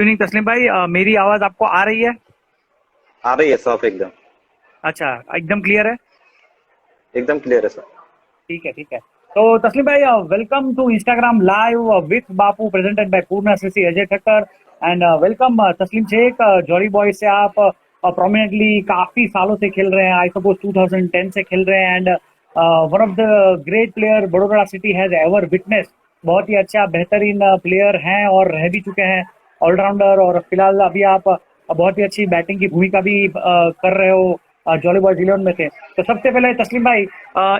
Evening तस्लीम भाई, मेरी आवाज आपको आ रही है? आ रही है साफ एकदम। अच्छा, एकदम क्लियर है। एकदम क्लियर है सर। ठीक है, ठीक है। तो तस्लीम भाई, welcome to Instagram live with Bapu presented by Purna CC Ajay Thakkar. And welcome Taslim Shaikh, jolly boy से आप प्रोमिनेंटली काफी सालों से खेल रहे हैं। आई सपोज 2010 से खेल रहे हैं। And one of the great player Vadodara city has ever witness. बहुत ही अच्छा बेहतरीन प्लेयर हैं और रह भी चुके हैं, ऑलराउंडर। और फिलहाल अभी आप बहुत ही अच्छी बैटिंग की भूमिका भी कर रहे हो जॉली बॉय जिलोन में थे। तो सबसे पहले तस्लीम भाई,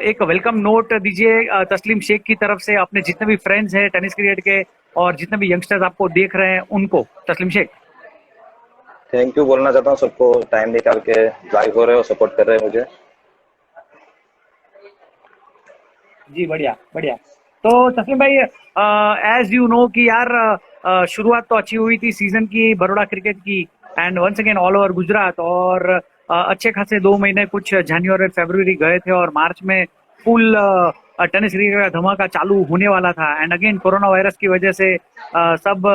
एक वेलकम नोट दीजिए तस्लीम शेख की तरफ से अपने जितने भी फ्रेंड्स हैं टेनिस क्रिकेट के, और जितने भी यंगस्टर्स आपको देख रहे हैं उनको। तस्लीम शेख। थैंक यू बोलना चाहता हूँ सबको, टाइम निकाल के लाइव हो रहे हो, सपोर्ट कर रहे हैं मुझे। जी, बढ़िया बढ़िया। तो तस्लीम भाई, एज यू नो कि यार, शुरुआत तो अच्छी हुई थी सीजन की बड़ौदा क्रिकेट की। And once again all over Gujarat. और अच्छे खासे 2 महीने कुछ जनवरी फरवरी गए थे, और मार्च में फुल टेनिस क्रिकेट का धमाका चालू होने वाला था। एंड अगेन कोरोना वायरस की वजह से सब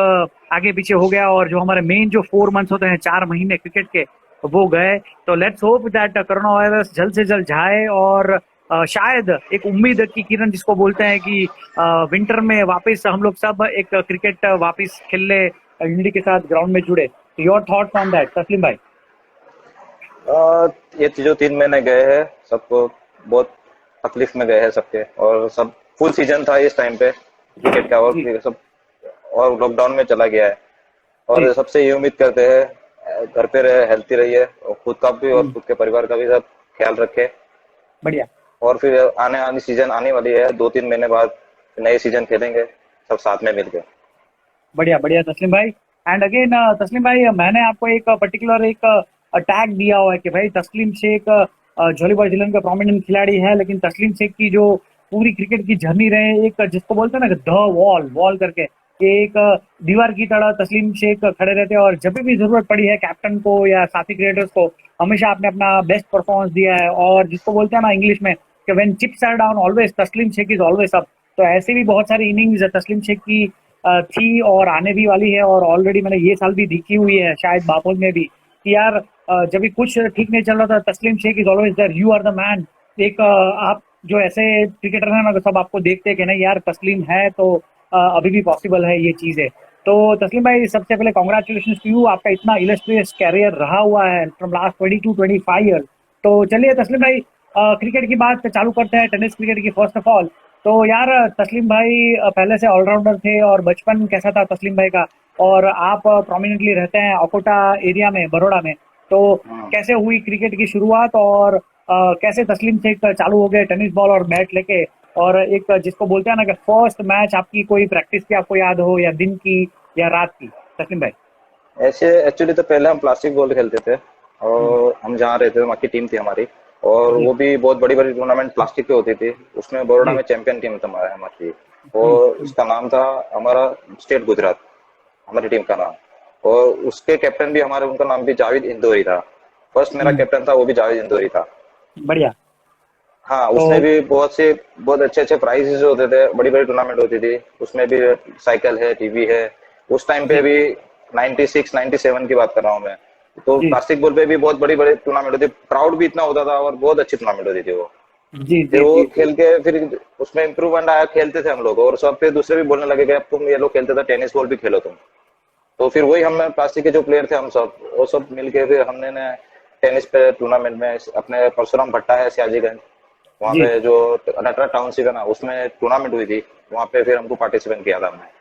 आगे पीछे हो गया, और जो हमारे मेन जो 4 मंथ्स होते हैं, 4 महीने क्रिकेट के, वो गए। तो let's hope that corona virus जल्द से जल्द जाए, और शायद एक उम्मीद की किरण जिसको बोलते हैं कि विंटर में वापस हम लोग सब एक क्रिकेट वापस खेल ले, यूनिटी के साथ ग्राउंड में जुड़े। योर थॉट्स ऑन दैट तस्लीम भाई? आ, ये जो 3 महीने गए हैं सबको बहुत तकलीफ में गए हैं सबके, और सब फुल सीजन था इस टाइम पे क्रिकेट का, और जी फिर सब और लॉकडाउन में चला गया है। जी। और सबसे ये उम्मीद करते हैं घर पे रहे, हेल्थी रहिए, और खुद का भी और खुद के परिवार का भी सब ख्याल रखे। बढ़िया और फिर आने आने सीजन आने वाली है, 2-3 महीने बाद नए सीजन खेलेंगे सब साथ में मिलकर। बढ़िया बढ़िया तस्लीम भाई। एंड अगेन तस्लीम भाई, मैंने आपको एक पर्टिकुलर एक टैग दिया हुआ है कि भाई तस्लीम शेख जॉलीबॉय जिलन का प्रोमिनेंट खिलाड़ी है, लेकिन तस्लीम शेख की जो पूरी क्रिकेट की जर्नी रहे, एक जिसको बोलते हैं ना द वॉल वॉल करके, कि एक दीवार की तरह तस्लीम शेख खड़े रहते हैं, और जब भी जरूरत पड़ी है कैप्टन को या साथी क्रिकेटर्स को, हमेशा आपने अपना बेस्ट परफॉर्मेंस दिया है। और जिसको बोलते हैं ना इंग्लिश में कि when chips are down always Taslim Shaikh is always up. तो ऐसे भी बहुत सारी इनिंग्स तस्लीम शेख की थी और आने भी वाली है, और ऑलरेडी मैंने ये साल भी देखी हुई है शायद बापोल में भी, कि यार जब भी कुछ ठीक नहीं चल रहा था, Taslim Shaikh is always there, you are the man. एक आप जो ऐसे क्रिकेटर हैं ना, सब आपको देखते हैं कि नहीं यार तस्लीम है, तो अभी भी पॉसिबल है ये चीजें। तो तस्लीम भाई, सबसे पहले कॉन्ग्रेचुलेशन टू यू, आपका इतना इलस्ट्रियस कैरियर रहा हुआ है फ्रॉम लास्ट 22-25 ईयर। तो चलिए तस्लीम भाई, क्रिकेट की बात चालू करते हैं, टेनिस क्रिकेट की फर्स्ट ऑफ ऑल। तो यार तस्लीम भाई पहले से ऑलराउंडर थे, और बचपन कैसा था तस्लीम भाई का? और आप प्रोमिनेंटली रहते हैं अकोटा एरिया में, बड़ौदा में। तो कैसे हुई क्रिकेट की शुरुआत, और कैसे तस्लीम से चालू हो गए टेनिस बॉल और बैट लेके? और एक जिसको बोलते हैं ना कि फर्स्ट मैच आपकी कोई प्रैक्टिस की आपको याद हो, या दिन की या रात की, तस्लीम भाई? ऐसे एक्चुअली तो पहले हम प्लास्टिक बॉल खेलते थे, हम्म, और हम जहाँ रहते थे वहाँ की टीम थी हमारी, और जी वो भी बहुत बड़ी बड़ी टूर्नामेंट प्लास्टिक की होती थी। उसमें बड़ौदा जी में चैंपियन टीम था हमारी, हम्म, और उसका नाम था हमारा स्टेट गुजरात, हमारी टीम का नाम। और उसके कैप्टन भी हमारे, उनका नाम भी जावेद इंदौरी था। फर्स्ट मेरा हम्म, कैप्टन था वो भी जावेद इंदौरी था। बढ़िया। हाँ, तो उसने भी बहुत अच्छे अच्छे प्राइजेस होते थे, बड़ी बड़ी टूर्नामेंट होती थी उसमें भी। साइकिल है, टीवी है। उस टाइम पे जी भी 96 97 की बात कर रहा हूँ मैं। तो जी प्लास्टिक बॉल पे भी बहुत बड़ी बड़ी टूर्नामेंट होती, क्राउड भी इतना होता था, और बहुत अच्छी टूर्नामेंट होती थी वो। जी फिर जी वो जी जी। खेल के फिर उसमें इम्प्रूवमेंट आया, खेलते थे हम लोग, और सब फिर दूसरे भी बोलने लगे कि अब तुम ये लोग खेलते थे टेनिस बॉल भी खेलो तुम। तो फिर वही हम प्लास्टिक के जो प्लेयर थे हम सब, वो सब मिलके फिर हमने ने टेनिस पे टूर्नामेंट में अपने परशुराम भट्टा है सियाजीगंज, वहाँ जी पे जो नटरा टाउनशिप है ना, उसमें टूर्नामेंट हुई थी। वहाँ पे फिर हमको पार्टिसिपेट किया था हमने।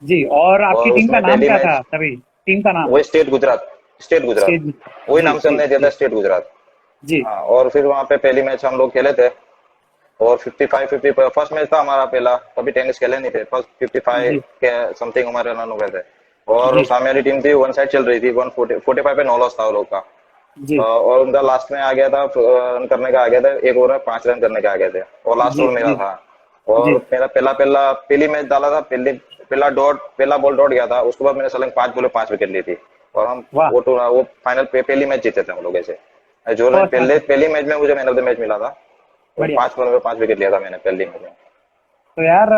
जी। और आपकी और टीम का उसमें नाम पहली क्या था मैच तभी? टीम का नाम? वही state Gujarat, state Gujarat, stage. वही जी नाम से जी हमने दिया था, जी स्टेट गुजरात। जी हाँ, और फिर वहाँ पे पहली मैच हम लोग खेले थे, और 55 50 फर्स्ट मैच था हमारा पहला। कभी टेनिस खेले नहीं थे, फर्स्ट 55 जी के समथिंग हमारे रन हो गए थे। और जी सामने वाली टीम थी, वन साइड चल रही थी, 145 पे 9 लॉस था वो लोग का। जी और उनका लास्ट में आ गया था, रन करने का आ गया था, एक ओवर में 5 रन करने का आ गए थे, और लास्ट जी ओवर मेरा जी था। और जी। मेरा पहला पहला पहली मैच डाला था, पहला बॉल डॉट गया था, उसके बाद मैंने सलंग 5 बॉल 5 विकेट ली थी। और हम वाह। वो फाइनल पे पहली मैच जीते थे हम लोग ऐसे। जो फर्स्ट मैच। पहली मैच में मुझे मैन ऑफ द मैच मिला था, और बढ़िया। 5 बॉल में 5 विकेट लिया था मैंने पहली मैच में। तो यार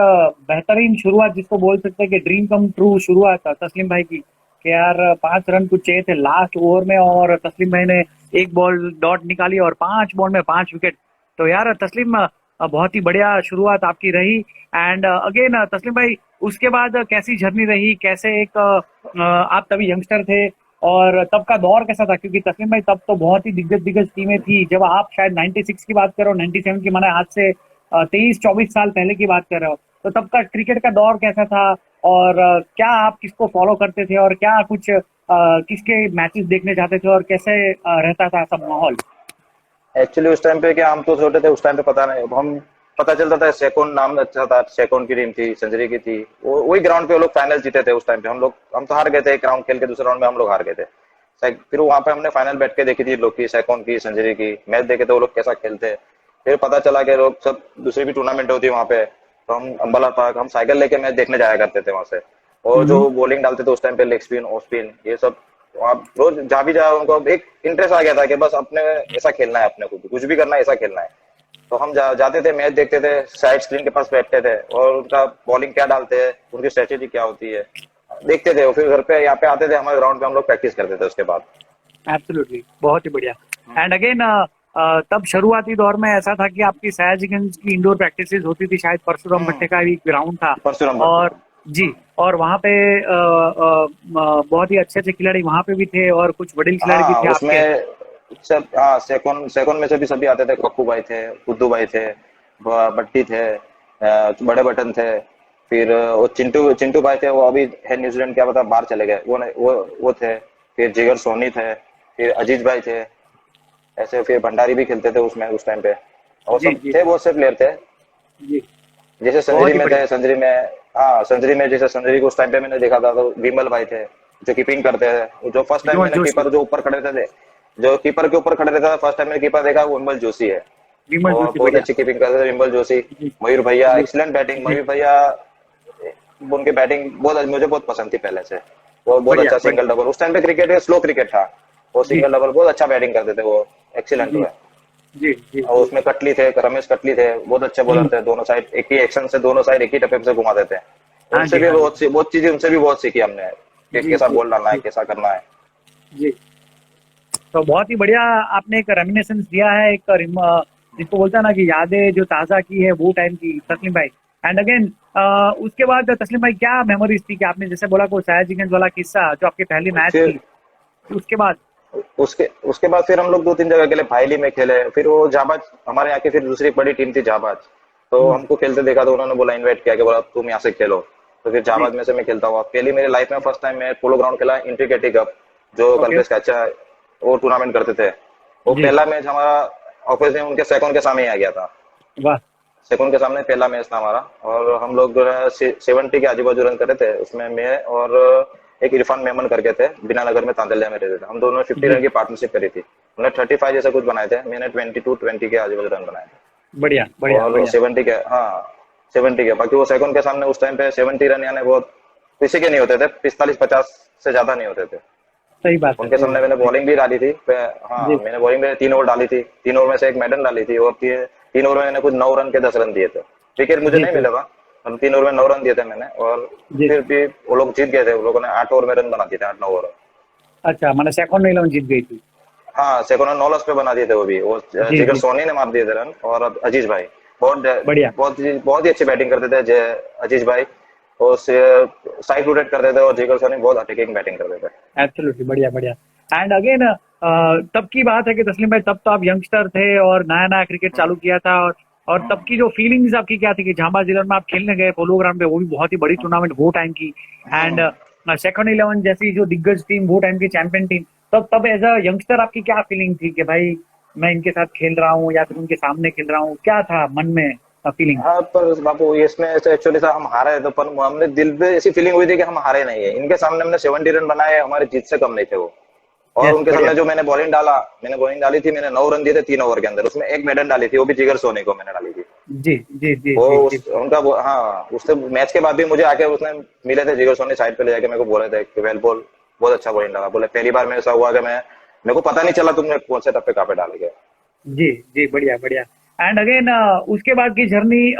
बेहतरीन शुरुआत जिसको बोल सकते हैं कि ड्रीम कम ट्रू शुरुआत था तस्लीम भाई की। कि यार 5 रन कुछ चाहिए थे लास्ट ओवर में, और तस्लीम भाई ने एक बॉल डॉट निकाली और 5 बॉल में 5 विकेट। तो यार तस्लीम, बहुत ही बढ़िया शुरुआत आपकी रही। एंड अगेन तस्लीम भाई, उसके बाद कैसी जर्नी रही, कैसे एक आप तभी यंगस्टर थे, और तब का दौर कैसा था? क्योंकि तस्लीम भाई तब तो बहुत ही दिग्गज दिग्गज टीमें थी, जब आप शायद 96 की बात करो, 97 की, माने आज से 23-24 साल पहले की बात कर रहे हो। तो तब का क्रिकेट का दौर कैसा था, और क्या आप किसको फॉलो करते थे, और क्या कुछ किसके मैचेस देखने जाते थे, और कैसे रहता था सब माहौल? एक्चुअली उस टाइम पे क्या, हम तो छोटे थे उस टाइम पे, पता नहीं हम, पता चलता था सेकंड नाम अच्छा था, सेकंड की टीम थी, सेंचुरी की थी, वो वही ग्राउंड पे वो लोग फाइनल जीते थे उस टाइम पे। हम तो हार गए थे एक राउंड खेल के, दूसरे राउंड में हम लोग हार गए थे। फिर वहां पे हमने फाइनल बैठ के देखी थी लोग की, सेकंड की, सेंचुरी की मैच देखे थे वो लोग कैसा खेलते। फिर पता चला कि लोग सब दूसरी भी टूर्नामेंट होती है वहां पे, तो हम अंबाला पार्क हम साइकिल लेके मैच देखने जाया करते थे वहां से। और जो हम्म। बॉलिंग डालते थे उस टाइम पे, लेग स्पिन, ऑफ स्पिन, ये सब आप रोज जहाँ भी जाओ, उनको एक इंटरेस्ट आ गया था कि बस अपने ऐसा खेलना है, अपने को भी कुछ भी करना है, ऐसा खेलना है। तो हम जाते थे, मैच देखते थे, साइड स्क्रीन के पास बैठते थे और उनका बॉलिंग क्या डालते हैं, उनकी स्ट्रेटेजी क्या होती है, देखते थे। और फिर घर पे यहाँ पे आते थे, हमारे ग्राउंड पे हम लोग प्रैक्टिस करते थे उसके बाद। एब्सोल्युटली, बहुत ही बढ़िया। एंड अगेन तब शुरुआती दौर में ऐसा था कि आपकी सयाजीगंज की इंडोर प्रैक्टिसेस होती थी, शायद परशुराम भट्टे का भी ग्राउंड था। परशुराम भट्टी। और जी, और वहाँ पे बहुत ही अच्छे अच्छे खिलाड़ी वहाँ पे भी थे, और कुछ वडील खिलाड़ी भी हाँ थे आपके। उसमें सब, हाँ सेकंड सेकंड में से भी सभी आते थे, कप्पू भाई थे, बुद्धू भाई थे, भट्टी थे, बड़े बटन थे। फिर वो चिंटू चिंटू भाई थे, वो अभी है न्यूजीलैंड, क्या पता बाहर चले गए, वो नहीं, वो थे। फिर जिगर सोनी थे, फिर अजीज भाई थे, ऐसे। फिर भंडारी भी खेलते थे उसमें उस टाइम पे, और जी सब जी थे, बहुत से प्लेयर थे। जी, जैसे संजरी बहुत ही में बढ़िया। थे, संजरी में, हाँ संजरी में, जैसे संजरी को उस टाइम पे मैंने देखा था, तो विमल भाई थे जो कीपिंग करते थे। जो फर्स्ट टाइम विमल मैंने जोशी। कीपर जो ऊपर खड़े थे, जो कीपर के ऊपर खड़े रहता था, फर्स्ट टाइम मैंने कीपर देखा, वो विमल जोशी है। विमल और जोशी, बहुत बढ़िया। अच्छी कीपिंग करते थे विमल जोशी। जी मयूर भैया जी एक्सीलेंट बैटिंग, जी, मयूर भैया, उनकी बैटिंग बहुत, मुझे बहुत पसंद थी पहले से। वो बहुत बढ़िया अच्छा बढ़िया। सिंगल डबल, उस टाइम पे क्रिकेट स्लो क्रिकेट था, वो जी सिंगल डबल बहुत अच्छा बैटिंग करते थे वो, एक्सीलेंट जी हुआ। जी जी और जी। उसमें कटली थे, रमेश कटली थे, बहुत अच्छे बॉलर हम्म, थे, दोनों साइड एक ही एक्शन से, दोनों साइड एक ही टप्पे से घुमाते थे। हाँ उनसे जी भी हाँ जी बहुत चीजें, उनसे भी बहुत सीखी हमने कि जी कैसा जी बॉल डालना है, जी कैसा करना है। जी। तो बहुत ही बढ़िया आपने एक रेमिनिसेंस दिया है, एक जिसको बोलता है ना कि यादें जो ताज़ा की है वो टाइम की, तस्लीम भाई। एंड अगेन उसके बाद तस्लीम भाई, क्या मेमोरीज थी कि आपने जैसे बोला को सयाजीगंज वाला किस्सा जो आपकी पहली मैच फिर थी, उसके बाद? उसके उसके बाद फिर हम लोग 2-3 जगह खेले, फाइली में खेले, फिर वो जाबाज, हमारे यहाँ की फिर दूसरी बड़ी टीम थी जाबाज। तो हम्म, हमको खेलते देखा, तो उन्होंने बोला, इनवाइट किया कि बोला तुम यहाँ से खेलो। तो फिर जी, जाबाज में से मैं खेलता हुआ, पहली मेरी लाइफ में फर्स्ट टाइम मैं पोलो ग्राउंड खेला, इंट्रीकेटी कप, जो ओके, कल्पेश काचा वो टूर्नामेंट करते थे। वो जी, पहला मैच हमारा ऑफिस में उनके सेकंड के सामने ही आ गया था। वाह, सेकंड के सामने पहला मैच था हमारा, और हम लोग 70 के आजू बाजू रन करे थे उसमें। मैं और एक इरफान मेमन करके थे, बिना नगर में तांदलिया में रहते थे, हम दोनों 50 जी, रन की पार्टनरशिप करी थी। उन्होंने 35 जैसा कुछ बनाए थे, मैंने 22-20 के आजू बाजू रन बनाए थे। बढ़िया बढ़िया और बढ़िया। 70 के, हाँ 70 के, बाकी वो सेकंड के सामने उस टाइम पे 70 रन यानी बहुत किसी के नहीं होते थे, 45-50 से ज्यादा नहीं होते थे। सही बात है, उनके सही सामने बात मैंने है। बॉलिंग भी डाली थी, हाँ जी मैंने बॉलिंग में 3 ओवर डाली थी, 3 ओवर में से एक मेडन डाली थी, और 3 ओवर में मैंने कुछ 9 रन के 10 रन दिए थे। विकेट मुझे जी नहीं जी मिला था, हम 3 ओवर में 9 रन दिए थे मैंने। और जी। फिर भी वो लोग जीत गए थे, वो लोगों ने 8 ओवर में रन बना दिए थे, 8-9 ओवर। अच्छा, मैंने सेकंड 11 जीत गई थी। हाँ सेकंड 9 पे बना दिए थे, वो भी वो जी जिगर जी, सोनी ने मार दिए थे रन, और अजीज भाई बहुत बढ़िया, बहुत ही अच्छी बैटिंग करते थे अजीज भाई। और साइड रोटेट करते थे, और जिगर सोनी बहुत अटैकिंग बैटिंग करते थे। एब्सोल्युटली, बढ़िया बढ़िया। एंड अगेन तब की बात है कि तस्लीम भाई तब तो आप यंगस्टर थे और नया नया क्रिकेट चालू किया था, और तब की जो फीलिंग्स आपकी क्या थी कि झांबा जिले में आप खेलने गए पोलो ग्राउंड पे, वो भी बहुत ही बड़ी टूर्नामेंट वो टाइम की। एंड सेकंड 11 जैसी जो दिग्गज टीम, वो टाइम की चैंपियन टीम, तब तब एज अ यंगस्टर आपकी क्या फीलिंग थी कि भाई मैं इनके साथ खेल रहा हूँ या फिर उनके सामने खेल रहा हूँ, क्या था मन में फीलिंग? हाँ पर बाबू इसमें ऐसे एक्चुअली था, हम हारे तो, पर हमने दिल पे ऐसी फीलिंग हुई थी कि हम हारे नहीं है। इनके सामने हमने 70 रन बनाए, हमारी जीत से कम नहीं थे वो। और यस, उनके बढ़िया। सामने जो मैंने बॉलिंग डाली थी, मैंने 9 रन दिए थे 3 ओवर के अंदर, उसमें एक मेडन डाली थी, वो भी जिगर सोनी को मैंने डाली थी। जी जी जी वो जी जी। उस उनका वो, हाँ उससे मैच के बाद भी मुझे आके उसने मिले थे, जिगर सोनी साइड पे ले जाके मेरे को बोले थे कि वेल बॉल, बहुत अच्छा बॉलिंग डाला। बोले पहली बार मेरे साथ हुआ कि मैं, मेरे को पता नहीं चला तुमने कौन से टप्पे कहाँ पे डाले गए। जी जी, बढ़िया बढ़िया। एंड अगेन उसके बाद की जर्नी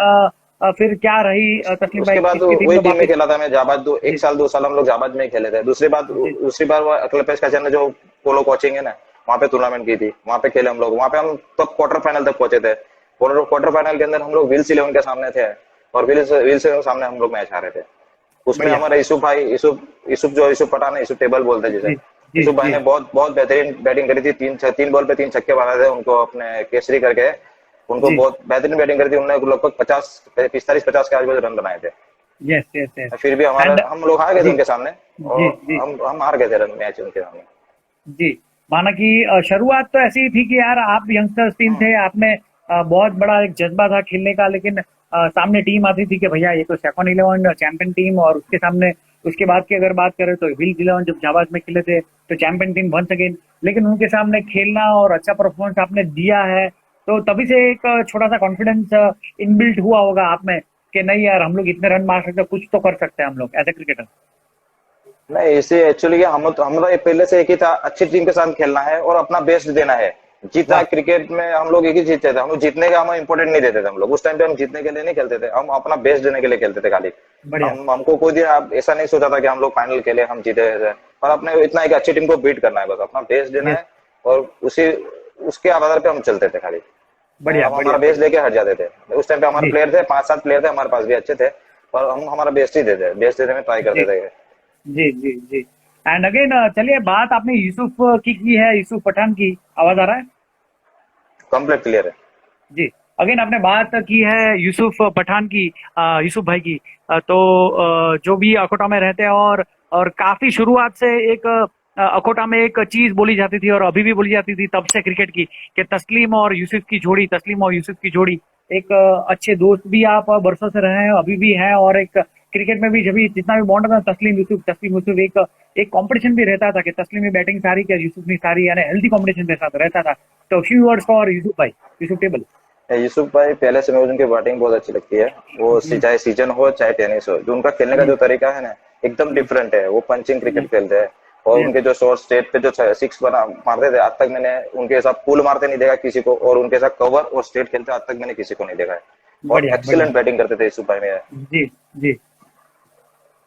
फिर क्या रही तस्लीम भाई, उसके बाद किसकी टीम वही में टीम में वापस? खेला था मैं जाबाज, जी 1 साल 2 साल हम लोग जाबाज में ही खेले थे। जी दूसरी बार वो अकलपेश का ने जो पोलो कोचिंग है ना, वहाँ पे टूर्नामेंट की थी, वहाँ पे खेले हम लोग। वहाँ पे हम तब क्वार्टर फाइनल तक पहुंचे थे। क्वार्टर फाइनल के अंदर हम लोग विल्स 11 के सामने थे, और विल्स विल्स 11 के सामने हम लोग मैच हारे थे। उसमें बढ़िया। हमारा यूसुफ भाई, यूसुफ पठान है, यूसुफ टेबल बोलते हैं जिसे। जी जी यूसुफ भाई जी ने बहुत बहुत बेहतरीन बैटिंग करी थी। 3 बॉल पे 3 छक्के मारे थे उनको, अपने केसरी करके। उनको जी। बहुत बेहतरीन बैटिंग करी थी उन्होंने, लगभग 45 45 के आसपास रन बनाए थे। Yes yes yes. फिर भी हमारा एंड हम लोग हार गए थे जी उनके सामने, जी और जी हम हार गए थे रन मैच उनके सामने। जी। माना कि शुरुआत तो ऐसी ही थी कि यार आप यंगस्टर्स टीम हम्म। थे, आप में बहुत बड़ा एक जज्बा था खेलने का, लेकिन सामने टीम आती थी कि भैया ये तो सेकंड 11 चैंपियन टीम, और उसके सामने उसके बाद की अगर बात करें तो विल्स 11 जब जाबाज में खेले थे तो चैंपियन टीम वंस अगेन। लेकिन उनके सामने खेलना और अच्छा परफॉर्मेंस आपने दिया है, तो तभी से एक छोटा सा कॉन्फिडेंस इनबिल्ट हुआ होगा आप में कि नहीं यार हम लोग इतने रन मार सकते हैं, कुछ तो कर सकते हैं हम लोग एज ए क्रिकेटर। नहीं, इसे एक्चुअली हमारा ये पहले से एक ही था, अच्छी टीम के साथ खेलना है और अपना बेस्ट देना है। जीता वाह। क्रिकेट में हम लोग एक ही जीतते थे, हम लोग जीतने का हम इम्पोर्टेंट नहीं देते थे। हम लोग उस टाइम पे हम जीतने के लिए नहीं खेलते थे, हम अपना बेस्ट देने के लिए खेलते थे खाली। बढ़िया। हमको कोई दिन ऐसा नहीं सोचा था कि हम लोग फाइनल खेले, हम जीते थे। पर अपने इतना एक अच्छी टीम को बीट करना है, बस अपना बेस्ट देना यस। है। और उसी उसके आधार पे हम चलते थे खाली। बढ़िया हम बढ़िया हमारा बेस्ट बढ़िया। लेके हट जाते थे। उस टाइम पे हमारे जी प्लेयर थे, 5 7 प्लेयर थे हमारे पास भी अच्छे थे, पर हम हमारा बेस्ट ही देते, बेस्ट देने में ट्राई जी करते थे। जी जी जी। एंड अगेन चलिए बात आपने यूसुफ की है, यूसुफ पठान की। आवाज आ रहा है? कंप्लीट क्लियर है। जी। अगेन आपने बात की है यूसुफ पठान की, यूसुफ भाई की। तो जो भी अकोटा में रहते हैं, और काफी शुरुआत से एक अकोटा में एक चीज बोली जाती थी और अभी भी बोली जाती थी तब से क्रिकेट की, कि तस्लीम और यूसुफ की जोड़ी, तस्लीम और यूसुफ की जोड़ी। एक अच्छे दोस्त भी आप बरसों से रहे हैं, अभी भी हैं, और एक क्रिकेट में भी जब भी जितना भी बॉन्ड था, तस्लीम यूसुफ एक एक कंपटीशन भी रहता था कि तस्लीम में बैटिंग सारी क्या यूसुफ ने सारी, यानी हेल्थी कंपटीशन रहता था। तो फ्यू वर्ड्स फॉर यूसुफ भाई, यूसुफ टेबल। यूसुफ भाई पहले से मुझे उनकी बैटिंग बहुत अच्छी लगती है। वो जी चाहे सीजन हो चाहे टेनिस हो, जो उनका खेलने का जी जो तरीका है ना, एकदम जी डिफरेंट है। वो पंचिंग जी। क्रिकेट खेलते हैं, और यस। उनके जो शॉर्ट स्टेट पे जो 6 बना मारते थे, आज तक मैंने उनके साथ पुल मारते नहीं देखा किसी को, और उनके साथ कवर और स्ट्रेट खेलते आज तक मैंने किसी को नहीं देखा है। बहुत बढ़िया बढ़िया। एक्सीलेंट बैटिंग करते थे यूसुफ भाई मेरे। जी जी।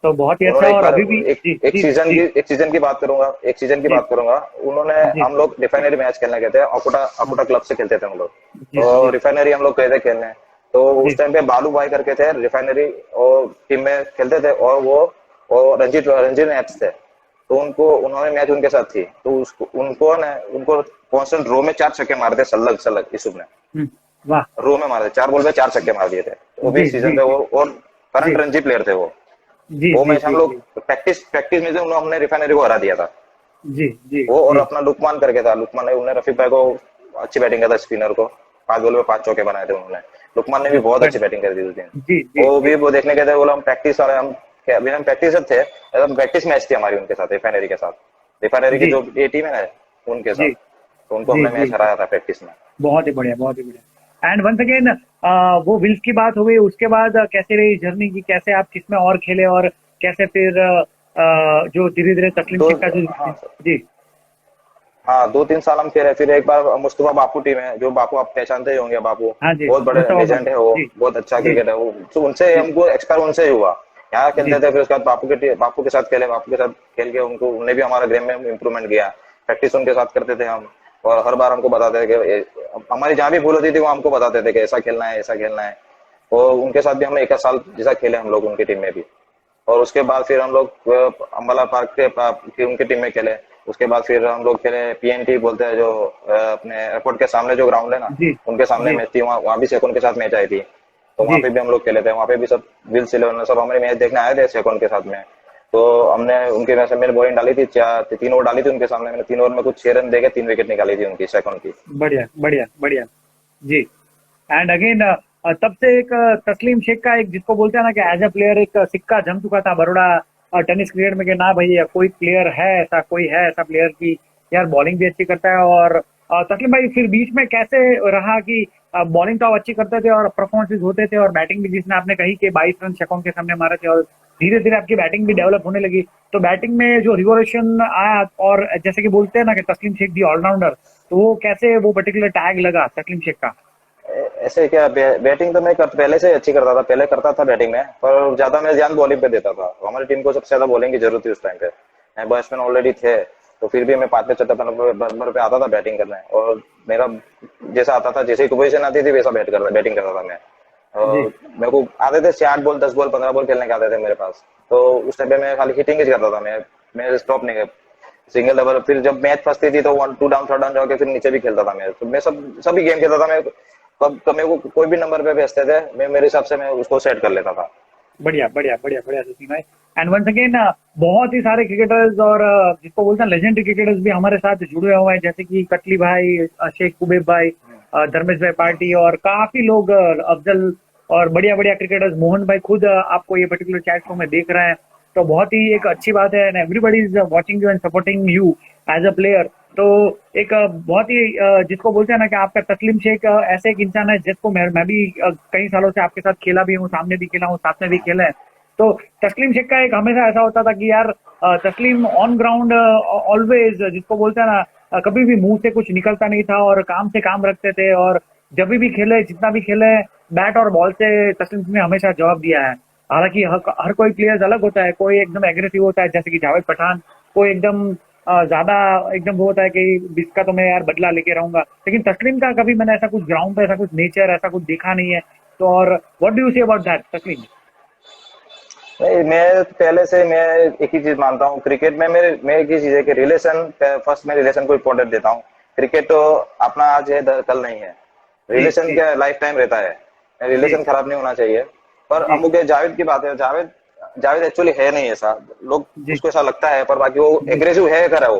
तो बहुत ही अच्छा, उन्होंने एक और बार अभी भी। जी जी जी एक सीजन की बात करूंगा, जी उन्होंने, जी हम लोग रिफाइनरी मैच खेलने गए थे, अकुटा अकुटा क्लब से खेलते थे हम लोग। जी तो जी रिफाइनरी हम लोग गए थे खेलने। तो जी उस टाइम पे बालू भाई करके थे रिफाइनरी, और टीम में खेलते थे, और वो और रणजी मैच थे। तो उनको उन्होंने मैच उनके साथ थी, तो उसको उनको ना उनको कॉन्स्टेंट रो में 4 छक्के मारे थे, सलग सलग यूसुफ ने। हम्म, वाह। रो में मारे थे, 4 बॉल पे 4 छक्के मार दिए थे, वो भी जी सीजन जी पे जी वो। और जी करंट रणजी प्लेयर थे वो। जी वो जी मैच हम जी लोग जी प्रैक्टिस में से हमने रिफाइनरी को हरा दिया था। जी जी वो और जी। अपना लुकमान करके था, लुकमान ने उन्होंने रफीक भाई को अच्छी बैटिंग किया था, स्पिनर को 5 बॉल में 5 चौके बनाए थे उन्होंने। लुकमान ने भी बहुत अच्छी बैटिंग करी थी उस दिन। जी जी वो जी भी वो देखने गए थे, बोला हम प्रैक्टिस वाले, अभी हम प्रैक्टिस थे, एकदम प्रैक्टिस मैच थी हमारी उनके साथ, रिफाइनरी के साथ। रिफाइनरी की जी जो ये टीम है ना, उनके साथ। जी तो उनको जी हमने जी मैच जी। हराया था प्रैक्टिस में। बहुत ही बढ़िया, बहुत ही बढ़िया। एंड वंस अगेन वो विल्स की बात हो गई, उसके बाद कैसे रही जर्नी की, कैसे आप किसमें और खेले, और कैसे फिर जो धीरे धीरे तस्लीम दो शेख का जो। हाँ जी हाँ, 2 3 साल हम खेले। फिर एक बार मुस्तफा बापू टीम है, जो बापू आप पहचानते ही होंगे, बापू हाँ जी, बहुत बड़े मुस्तफा लेजेंड भाई। है वो, जी बहुत अच्छा जी क्रिकेट है वो। तो उनसे जी हमको एक्सपायर उनसे ही हुआ। यहाँ जी खेलते थे, फिर उसके बाद बापू के साथ खेले, बापू के साथ खेल के उनको उन्हें भी हमारा गेम में इम्प्रूवमेंट किया। प्रैक्टिस उनके साथ करते थे हम, और हर बार हमको बताते थे कि हमारी जहाँ भी भूल होती थी वो हमको बताते थे कि ऐसा खेलना है, ऐसा खेलना है। और उनके साथ भी हमने 1 साल जैसा खेले हम लोग उनकी टीम में भी। और उसके बाद फिर हम लोग अम्बाला पार्क के उनकी टीम में खेले। उसके बाद फिर हम लोग खेले पीएनटी बोलते हैं, जो अपने एयरपोर्ट के सामने जो ग्राउंड है ना, जी उनके सामने जी मैच थी। वहाँ भी सेकंड के साथ मैच आई थी, तो वहाँ जी पे भी हम लोग खेले थे। वहाँ पे भी सब विल्स 11 सब हमारे मैच देखने आए थे सेकंड के साथ में। तो हमने उनके मैच में मैंने बॉलिंग डाली थी, 3 ओवर डाली थी उनके सामने। मैंने 3 ओवर में कुछ 6 रन देके 3 विकेट निकाली थी उनकी सेकंड की। बढ़िया बढ़िया बढ़िया। जी। एंड अगेन तब से एक तस्लीम शेख का एक, जिसको बोलते हैं ना कि एज अ प्लेयर एक सिक्का जम चुका था बड़ोड़ा टेनिस क्रिकेट में, कि ना भाई कोई प्लेयर है ऐसा, कोई है ऐसा प्लेयर की यार बॉलिंग भी अच्छी करता है। और तस्लीम भाई फिर बीच में कैसे रहा कि बॉलिंग तो आप अच्छी करते थे और परफॉर्मेंसेज होते थे, और बैटिंग भी जिसने आपने कही कि 22 रन शेखों के सामने मारे थे, और धीरे धीरे आपकी बैटिंग भी डेवलप होने लगी। तो बैटिंग में जो रिवोल्यूशन आया, और जैसे कि बोलते हैं ना कि तस्लीम शेख दी ऑलराउंडर, तो वो कैसे वो पर्टिकुलर टैग लगा तस्लीम शेख का? ऐसे क्या बैटिंग तो मैं पहले से अच्छी करता था, पहले करता था बैटिंग में, पर ज्यादा मैं ध्यान बॉलिंग पे देता था। हमारी टीम को सबसे ज्यादा बॉलिंग की जरूरत थी उस टाइम पे। बैट्समैन ऑलरेडी थे, तो फिर भी मैं पांचवें छठे नंबर पे आता था बैटिंग करने। और मेरा जैसा आता था, जैसे ही पोजीशन आती थी वैसा बैटिंग करता था मैं। जी। और मेरे को आते थे 6 8 बॉल 10 बॉल 15 बॉल खेलने के आते थे मेरे पास। तो उस टाइम पे मैं खाली हिटिंग ही करता था, मैं स्टॉप नहीं, सिंगल डबल। फिर जब मैच फंसती थी तो 1 2 डाउन 3 डाउन जाके फिर नीचे भी खेलता था मैं। तो मैं सभी गेम खेलता था मैं। कब मेरे को कोई भी नंबर पे भेजते थे, मैं मेरे हिसाब से मैं उसको सेट कर लेता था। बढ़िया बढ़िया बढ़िया बढ़िया सचिन भाई। एंड वंस अगेन बहुत ही सारे क्रिकेटर्स और जिसको बोलते हैं लेजेंडरी क्रिकेटर्स भी हमारे साथ जुड़े हुए हैं, जैसे कि कटली भाई, शेख कुबेब भाई, धर्मेश भाई पार्टी और काफी लोग, अफजल और बढ़िया बढ़िया क्रिकेटर्स, मोहन भाई खुद आपको ये पर्टिकुलर चैट शो में देख रहे हैं। तो बहुत ही एक अच्छी बात है, and everybody is watching you and supporting you as a player. तो एक बहुत ही जिसको बोलते हैं ना कि आपका तस्लीम शेख ऐसे एक इंसान है जिसको मैं भी कई सालों से आपके साथ खेला भी हूँ, सामने भी खेला हूँ, साथ में भी खेला है। तो तस्लीम शेख का एक हमेशा ऐसा होता था कि यार तस्लीम ऑन ग्राउंड ऑलवेज, जिसको बोलते हैं ना, कभी भी मुंह से कुछ निकलता नहीं था और काम से काम रखते थे। और जब भी खेले, जितना भी खेले, बैट और बॉल से तस्लीम ने हमेशा जवाब दिया है। हालांकि हर कोई प्लेयर अलग होता है, कोई एकदम एग्रेसिव होता है जैसे कि जावेद पठान, कोई एकदम ज्यादा एकदम वो होता है कि इसका तो मैं यार बदला लेके रहूंगा। लेकिन तस्लीम का कभी मैंने ऐसा कुछ ग्राउंड पे ऐसा कुछ नेचर ऐसा कुछ देखा नहीं है। तो और what do you say about that तस्लीम? नहीं, मैं पहले से मैं एक ही चीज मानता हूँ क्रिकेट में। मैं एक ही चीज है कि रिलेशन फर्स्ट, मैं रिलेशन को इम्पोर्टेंट देता हूँ। क्रिकेट तो अपना आज है कल नहीं है। जी रिलेशन जी क्या लाइफ टाइम रहता है, जी रिलेशन खराब नहीं होना चाहिए। पर जी अमुक ये जावेद की बात है, जावेद जावेद एक्चुअली है नहीं ऐसा। लोग जी उसको ऐसा लगता है, पर बाकी वो जी एग्रेसिव है, कर वो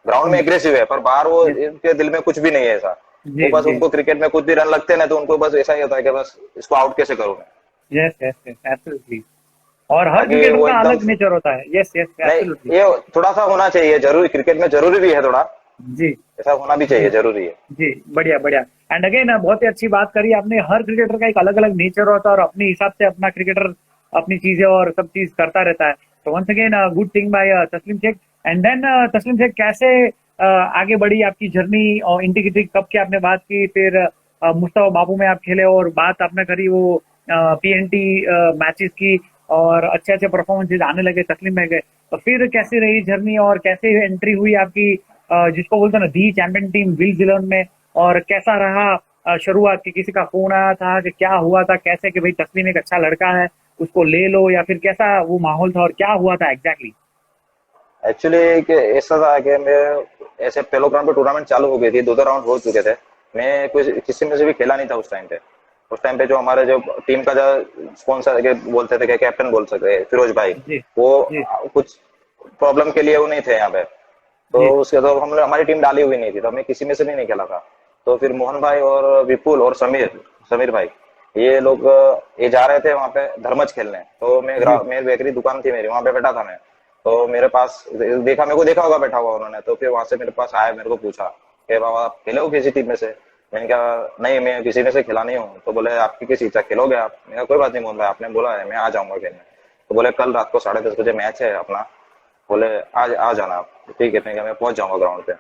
ग्राउंड में जी एग्रेसिव है, पर बाहर वो, जी इनके दिल में कुछ भी नहीं है ऐसा। वो जी बस, जी उनको क्रिकेट में कुछ भी रन लगते हैं ना, तो उनको बस ऐसा ही होता है कि बस इसको आउट कैसे करूं मैं। Yes yes yes absolutely. और हर बाकी क्रिकेटर वो का एकदम, अलग नेचर होता है। यस यस नहीं, एब्सोल्युटली। ये थोड़ा सा होना चाहिए जरूरी, क्रिकेट में जरूरी भी है थोड़ा, जी ऐसा होना भी जी चाहिए, जरूरी है। जी बढ़िया बढ़िया। एंड अगेन बहुत ही अच्छी बात करी आपने। हर क्रिकेटर का एक अलग अलग नेचर होता है और अपने हिसाब से अपना क्रिकेटर अपनी चीजें और सब चीज करता रहता है। तो once again good thing by Taslim Shaikh. And then तस्लीम शेख, कैसे आगे बढ़ी आपकी जर्नी और इंटीग्रिटी कब की आपने बात की, फिर मुस्तफा बाबू में आप खेले और बात आपने करी वो पीएनटी मैचेस की, और अच्छे अच्छे परफॉर्मेंसेज आने लगे तस्लीम में गए। तो फिर कैसी रही जर्नी और कैसे एंट्री हुई आपकी जिसको बोलते हैं ना दी चैंपियन टीम विल जिलोन में, और कैसा रहा शुरुआत की? किसी का फोन आया था कि क्या हुआ था, कैसे कि भाई तस्लीम एक अच्छा लड़का है उसको ले लो, या फिर कैसा वो माहौल था और क्या हुआ था एग्जैक्टली? एक्चुअली कि ऐसा था कि मैं ऐसे पेलो ग्राउंड पे टूर्नामेंट चालू हो गई थी, 2 2 राउंड हो चुके थे। मैं कुछ किसी में से भी खेला नहीं था उस टाइम पे। उस टाइम पे जो हमारे जो टीम का जो स्पॉन्सर के बोलते थे, कि कैप्टन बोल सकते हैं, फिरोज भाई, जी वो जी कुछ प्रॉब्लम के लिए वो नहीं थे यहाँ पे। तो जी उसके तो हमारी टीम डाली हुई नहीं थी, तो मैं किसी में से भी नहीं खेला था। तो फिर मोहन भाई और विपुल और समीर समीर भाई, ये लोग ये जा रहे थे वहां पे धर्मज खेलने। तो जी मेरी बेकरी दुकान थी मेरी, वहां पे बैठा था मैं। तो मेरे पास देखा, मेरे को देखा होगा बैठा हुआ उन्होंने, तो फिर वहां से मेरे पास आया, मेरे को पूछा कि बाबा आप खेले हो किसी टीम में से? मैंने कहा नहीं, मैं किसी में से खिला नहीं हूँ। तो बोले आपकी किसी इच्छा खेलोगे आप? मैंने कहा कोई बात नहीं मोहन भाई, आपने बोला है, मैं आ जाऊंगा खेलने। तो बोले कल रात को 10:30 बजे मैच है अपना, बोले आज आ जाना आप। ठीक है, मैं पहुंच जाऊंगा ग्राउंड पे।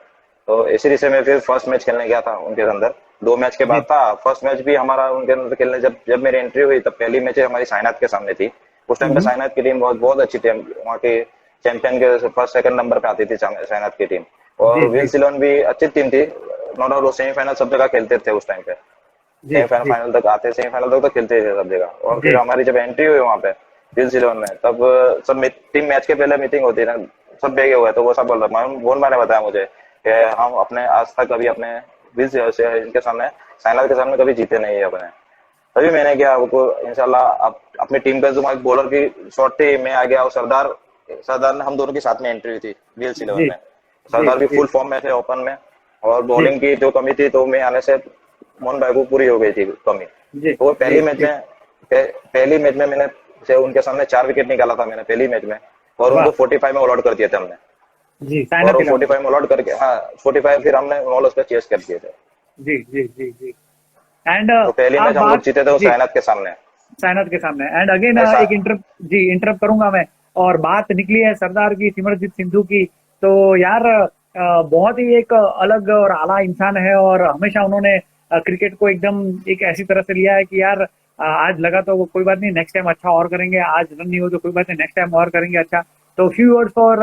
तो इसी से मैं फिर फर्स्ट मैच खेलने गया था उनके अंदर। 2 मैच के बाद जी था फर्स्ट मैच भी हमारा उनके अंदर खेलने। जब जब मेरी एंट्री हुई, तब पहली मैच हमारी साइनाथ के सामने थी। उस टाइम पे हम्म, साइनाथ की टीम बहुत बहुत अच्छी थी, वहाँ की चैंपियन के फर्स्ट सेकंड नंबर पे आती थी साइनाथ की टीम। और जी विल जी सिलोन भी अच्छी टीम थी। नो डाउट वो सेमीफाइनल सब जगह खेलते थे उस टाइम पे, जी सेमीफाइनल जी फाइनल तक आते, सेमीफाइनल तक तो खेलते थे सब जगह। और जी फिर हमारी जब एंट्री हुई वहाँ पे विल सिलोन में, तब सब टीम मैच के पहले मीटिंग होती है ना, सब बेगे हुए। तो वो सब बोल रहा, मोहन भाई ने बताया मुझे कि हम अपने आज तक कभी अपने विल से इनके सामने, साइनाथ के सामने कभी जीते नहीं है अपने। तभी मैंने क्या आपको इंशाल्लाह अपनी टीम पे जो बॉलर की शॉट थी, मैं आ गया और सरदार सरदार ने, हम दोनों की साथ में एंट्री हुई थी विल सिलेवन जी में। जी सरदार भी जी फुल फॉर्म में थे ओपन में। और जी बॉलिंग की जो कमी थी, तो मैं आने से मोहन भाई को पूरी हो गई थी कमी। जी तो वो जी पहली मैच जी में, पहली मैच में मैंने से उनके सामने 4 विकेट निकाला था मैंने पहली मैच में। और वाह। उनको 45 में ऑल आउट कर दिए थे हमने। जी और साइना वो तिलक। 45 में ऑल आउट करके, हाँ 45 फिर हमने ऑल पे चेस कर दिए थे। जी जी जी जी। एंड तो पहली आप मैच हम लोग बात, जीते थे वो जी, साइनाथ के सामने। साइनाथ के सामने। एंड अगेन ऐसा, एक इंटरप्ट करूंगा मैं। और बात निकली है सरदार की, सिमरनजीत सिंधु की। तो यार बहुत ही एक अलग और आला इंसान है, और हमेशा उन्होंने क्रिकेट को एकदम एक ऐसी तरह से लिया है कि यार आज लगा तो वो कोई बात नहीं, नेक्स्ट टाइम अच्छा और करेंगे, आज रन नहीं हो तो कोई बात नहीं, नेक्स्ट टाइम और करेंगे अच्छा। तो फ्यू वर्ड्स फॉर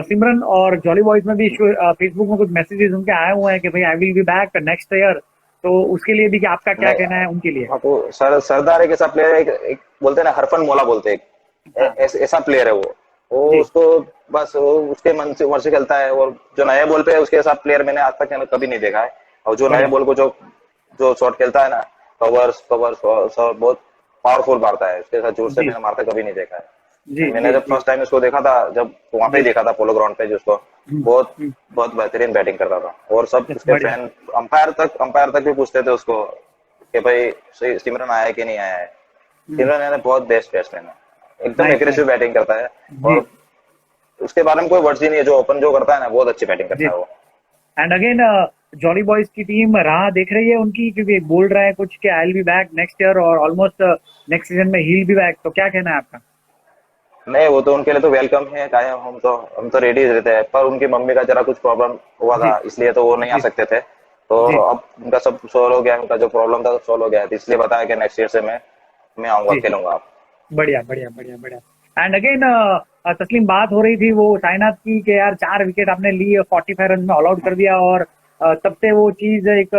सिमरन। और जॉली बॉयज में भी फेसबुक में कुछ मैसेजेस उनके आए हुए हैं कि भाई I will be back next year, तो उसके लिए भी कि आपका क्या नहीं, कहना है उनके लिए? हाँ, तो सरदार एक ऐसा प्लेयर है, एक बोलते हैं ना हरफन मौला बोलते हैं, हाँ ऐसा प्लेयर है वो जी उसको बस वो उसके मन से खेलता है। और जो नए बॉल पे है उसके साथ प्लेयर मैंने आज तक कभी नहीं देखा है। और जो नए बढ़िया बॉल को जो जो शॉट खेलता है ना, कवर्स कवर्स बहुत पावरफुल मारता है, उसके साथ जोर से जी मैंने मारता कभी नहीं देखा जी है। मैंने जी जब जी फर्स्ट टाइम इसको देखा था, जब वहां पे ही जी। देखा था पोलो ग्राउंड पे, जिसको बहुत हम्म, बहुत बेहतरीन बैटिंग करता था। और सब उसके बढ़िया। फैन अंपायर तक भी पूछते थे उसको कि भाई सिमरन आया है कि नहीं आया है। सिमरन यानी बहुत बेस्ट बैट्समैन है, एकदम नाइस नाइस। एग्रेसिव बैटिंग करता है। जी और उसके बारे में कोई वर्ड्स ही नहीं है, जो ओपन जो करता है ना, बहुत अच्छी बैटिंग करता जी। है वो। एंड अगेन जॉली बॉयज की टीम राह देख रही है उनकी, क्योंकि बोल रहा है कुछ कि I will be back next year और ऑलमोस्ट नेक्स्ट सीजन में ही विल बी बैक, तो क्या कहना है आपका? नहीं, वो तो उनके लिए तो वेलकम है, काहे हम तो रेडी रहते हैं। पर उनकी मम्मी का जरा कुछ प्रॉब्लम हुआ जी था, इसलिए तो वो नहीं आ जी सकते थे। तो जी अब उनका सब सोल्व हो गया, उनका जो प्रॉब्लम था सोल्व हो गया है, तो इसलिए बताया कि नेक्स्ट ईयर से मैं आऊंगा, जी। खेलूंगा। बढ़िया बढ़िया बढ़िया बढ़िया। एंड अगेन तस्लीम, बात हो रही थी वो साइनाथ की कि यार 4 विकेट आपने ली, 45 रन में ऑल आउट कर दिया, और तब से वो चीज एक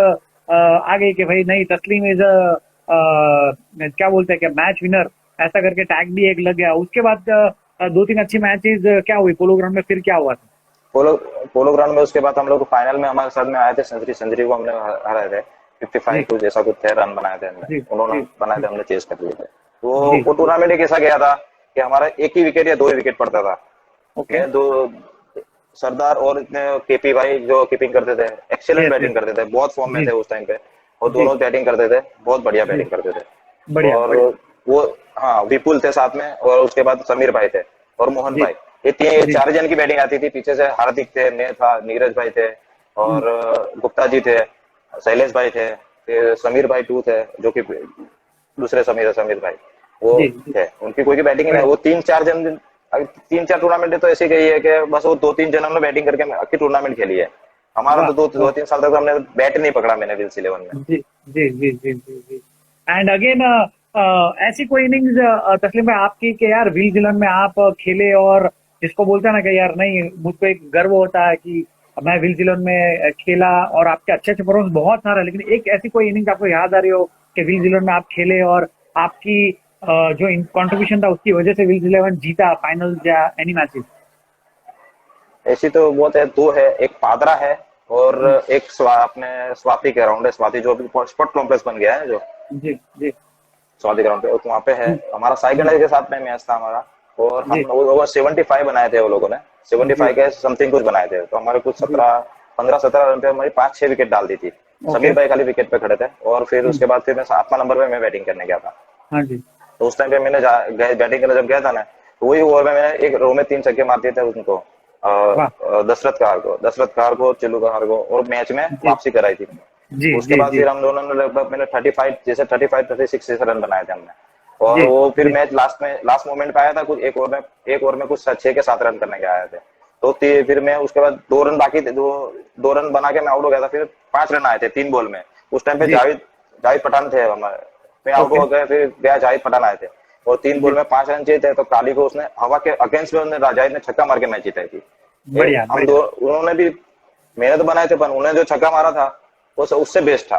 आ गई कि भाई नहीं, तस्लीम इज क्या बोलते हैं कि मैच विनर, ऐसा करके टैग भी एक लग गया। उसके बाद 2-3 अच्छी मैचेस क्या हुई पोलो ग्राउंड में, फिर क्या हुआ था? पोलो पोलो ग्राउंड में उसके बाद हम लोग फाइनल में हमारे साथ में आए थे, सेंचुरी को हमने हराए थे। 55 जी कुछ ऐसा कुछ थे, रन बनाए थे हमने, जी उन्होंने जी बनाए थे, जी हमने चेस कर लिए थे। जी वो जी। टूर्नामेंट एक ऐसा गया था कि हमारा एक ही विकेट या दो ही विकेट पड़ता था। ओके। मैं दो सरदार और इतने केपी भाई जो कीपिंग करते थे, एक्सेलेंट यस यस। बैटिंग करते थे, बहुत फॉर्म में जी थे उस टाइम पे। और जी दोनों बैटिंग करते थे, बहुत बढ़िया जी। बैटिंग करते थे। बढ़िया और बढ़िया। वो, हाँ, विपुल थे साथ में, और उसके बाद समीर भाई थे और मोहन जी भाई। ये तीन जी। 4 जन की बैटिंग आती थी। पीछे से हार्दिक थे, मैं था, नीरज भाई थे, हम्म, और गुप्ता जी थे, शैलेश भाई थे, फिर समीर भाई टू थे, जो कि दूसरे समीर भाई वो जी जी। थे। उनकी कोई की बैटिंग ही नहीं, बढ़िया। वो 3-4 जन, 3-4 टूर्नामेंट तो ऐसी गई है कि बस वो 2-3 जनों ने बैटिंग करके आखिर टूर्नामेंट खेली है। हमारा वाह तो दो वाह। दो तीन साल तक तो हमने बैट नहीं पकड़ा, मैंने विल्स 11 में। जी जी जी जी जी जी। एंड अगेन ऐसी कोई इनिंग्स तस्लीम भाई आपकी कि यार विल जिलन में आप खेले, और जिसको बोलते हैं ना कि यार नहीं, मुझको एक गर्व होता है कि मैं विल जिलन में खेला, और आपके अच्छे अच्छे परफॉर्मेंस बहुत सारे, लेकिन एक ऐसी कोई इनिंग्स आपको याद आ रही हो कि विल जिलन में आप खेले और आपकी जो कंट्रीब्यूशन था उसकी वजह से विल इलेवन जीता फाइनल या एनी मैचेस? ऐसी तो बहुत है, दो है, एक पादरा है और एक अपने स्वाति के ग्राउंड है, स्वाति जो अभी स्पोर्ट कॉम्प्लेक्स बन गया है, जो जी जी। स्वाति ग्राउंड पे, वहाँ पे है। हम्म, हमारा साई हम्म, गणेश के साथ में मैच था हमारा। और हम जी ओवर 75 बनाए थे, वो लोगों ने जी 75 के समथिंग कुछ बनाए थे। तो हमारे कुछ जी। 15-17 रन पे हमारी 5-6 विकेट डाल दी थी। ओके। समीर भाई खाली विकेट पे खड़े थे। और फिर उसके बाद फिर मैं 7वां नंबर पे मैं बैटिंग करने गया था। हाँ जी। तो उस टाइम पे मैंने बैटिंग करने जब गया था ना, तो वही ओवर में मैंने एक रो में 3 छक्के मार दिए थे उनको, वाह। दशरथ कहार को, चिल्लू कहार को, और मैच में जी वापसी कराई थी जी मैंने। उसके जी बाद जी फिर हम दोनों ने लगभग मैंने 35 36 जैसे रन बनाए थे हमने। और जी वो फिर जी। मैच लास्ट मोमेंट पे आया था, कुछ एक ओवर में कुछ 6 के 7 रन करने के आए थे। तो फिर मैं उसके बाद 2 रन बाकी थे, 2 रन बना के मैं आउट हो गया था। फिर 5 रन आए थे 3 बॉल में। उस टाइम पे जी। जावेद जावेद पठान थे हमारे, मैं आउट ओके। हो गया, फिर गया जावेद पठान आए थे। और 3 बॉल जी। में 5 रन चाहिए थे, तो काली को उसने हवा के अगेंस्ट में उन्होंने जावेद ने छक्का मार के मैच जीताई थी। बढ़िया हम बढ़िया दो उन्होंने भी, मैंने तो बनाए थे, पर उन्होंने जो छक्का मारा था वो उससे बेस्ट था।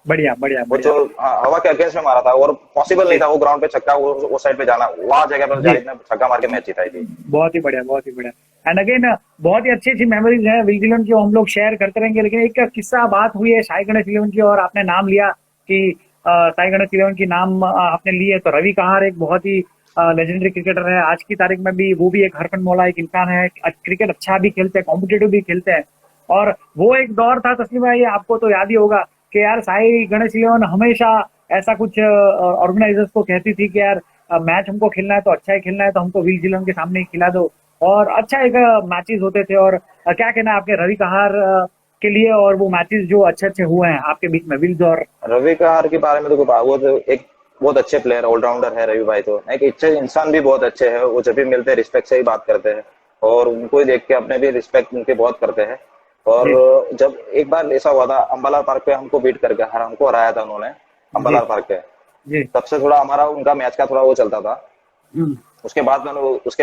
बढ़िया बढ़िया वो बढ़िया। जो, हाँ, हवा के अगेंस्ट में मारा था, और पॉसिबल नहीं जी था वो ग्राउंड पे छक्का वो साइड पे जाना। वहां जगह पर जी। जावेद ने छक्का मार के मैच जीताई थी। बहुत ही बढ़िया बहुत ही बढ़िया। एंड अगेन बहुत ही अच्छी अच्छी मेमोरीज है विजिलेंट की, वो हम लोग शेयर करते रहेंगे, लेकिन एक किस्सा बात हुई है साई गणेश इलेवन की, और आपने नाम लिया कि साई गणेश इलेवन की नाम आपने ली है, तो रवि कहार एक बहुत ही लेजेंडरी क्रिकेटर है आज की तारीख में भी, वो भी एक हरफन मौला एक इंसान है, क्रिकेट अच्छा भी खेलते हैं, कॉम्पिटेटिव भी खेलते हैं। और वो एक दौर था तस्लीम भाई, आपको तो याद ही होगा कि यार साई गणेश इलेवन हमेशा ऐसा कुछ ऑर्गेनाइजर्स को कहती थी कि यार मैच हमको खेलना है तो अच्छा ही खेलना है, तो हमको विल जिलन के सामने ही खिला दो, और अच्छा एक मैचेस होते थे। और क्या कहना है आपके रवि कहार के लिए, और वो मैचेस जो अच्छे अच्छे हुए हैं आपके बीच में विल्स और? रवि कहार के बारे में तो वो तो एक बहुत अच्छे प्लेयर, ऑलराउंडर है रवि भाई। तो एक अच्छे इंसान भी बहुत अच्छे हैं, वो जब भी मिलते हैं रिस्पेक्ट से ही बात करते हैं, और उनको ही देख के अपने भी रिस्पेक्ट उनके बहुत करते हैं। और जी जब एक बार ऐसा हुआ था अंबाला पार्क पे हमको बीट करके हमको हराया था उन्होंने जी अंबाला पार्क पे। जी। तब से थोड़ा हमारा उनका मैच का थोड़ा वो चलता था। हम्म। उसके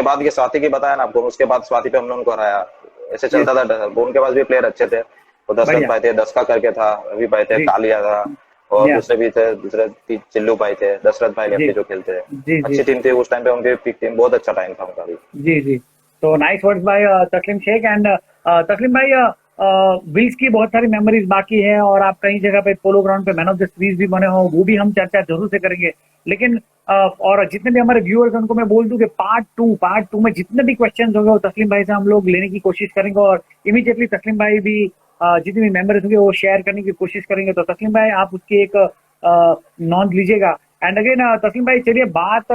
बाद ये स्वाति की बताया ना आपको, उसके बाद स्वाति पे हमने उनको हराया। ऐसे यस। चलता था। वो उनके पास भी प्लेयर अच्छे थे, वो दशरथ बढ़िया। भाई थे, दसका करके था, रवि भाई थे, जी। कालिया था, और या। दूसरे भी थे, दूसरे चिल्लू भाई थे, दशरथ भाई जी लेफ्टी जो खेलते थे। जी जी अच्छी टीम थी उस टाइम पे, उनकी पिक टीम बहुत अच्छा टाइम था उनका भी। जी जी। तो nice words by Taslim Shaikh and तस्लीम भाई, विल्स की बहुत सारी मेमोरीज बाकी है और आप कई जगह पे पोलो ग्राउंड पे मैन ऑफ द सीरीज भी बने हो, वो भी हम चर्चा जरूर से करेंगे। लेकिन और जितने भी हमारे व्यूअर्स हैं उनको मैं बोल दूं कि पार्ट टू में जितने भी क्वेश्चन होंगे वो तस्लीम भाई से हम लोग लेने की कोशिश करेंगे और इमीडिएटली तस्लीम भाई भी जितनी भी मेमोरीज होंगे वो शेयर करने की कोशिश करेंगे। तो तस्लीम भाई आप उसकी एक नॉन लीजिएगा। एंड अगेन तस्लीम भाई चलिए बात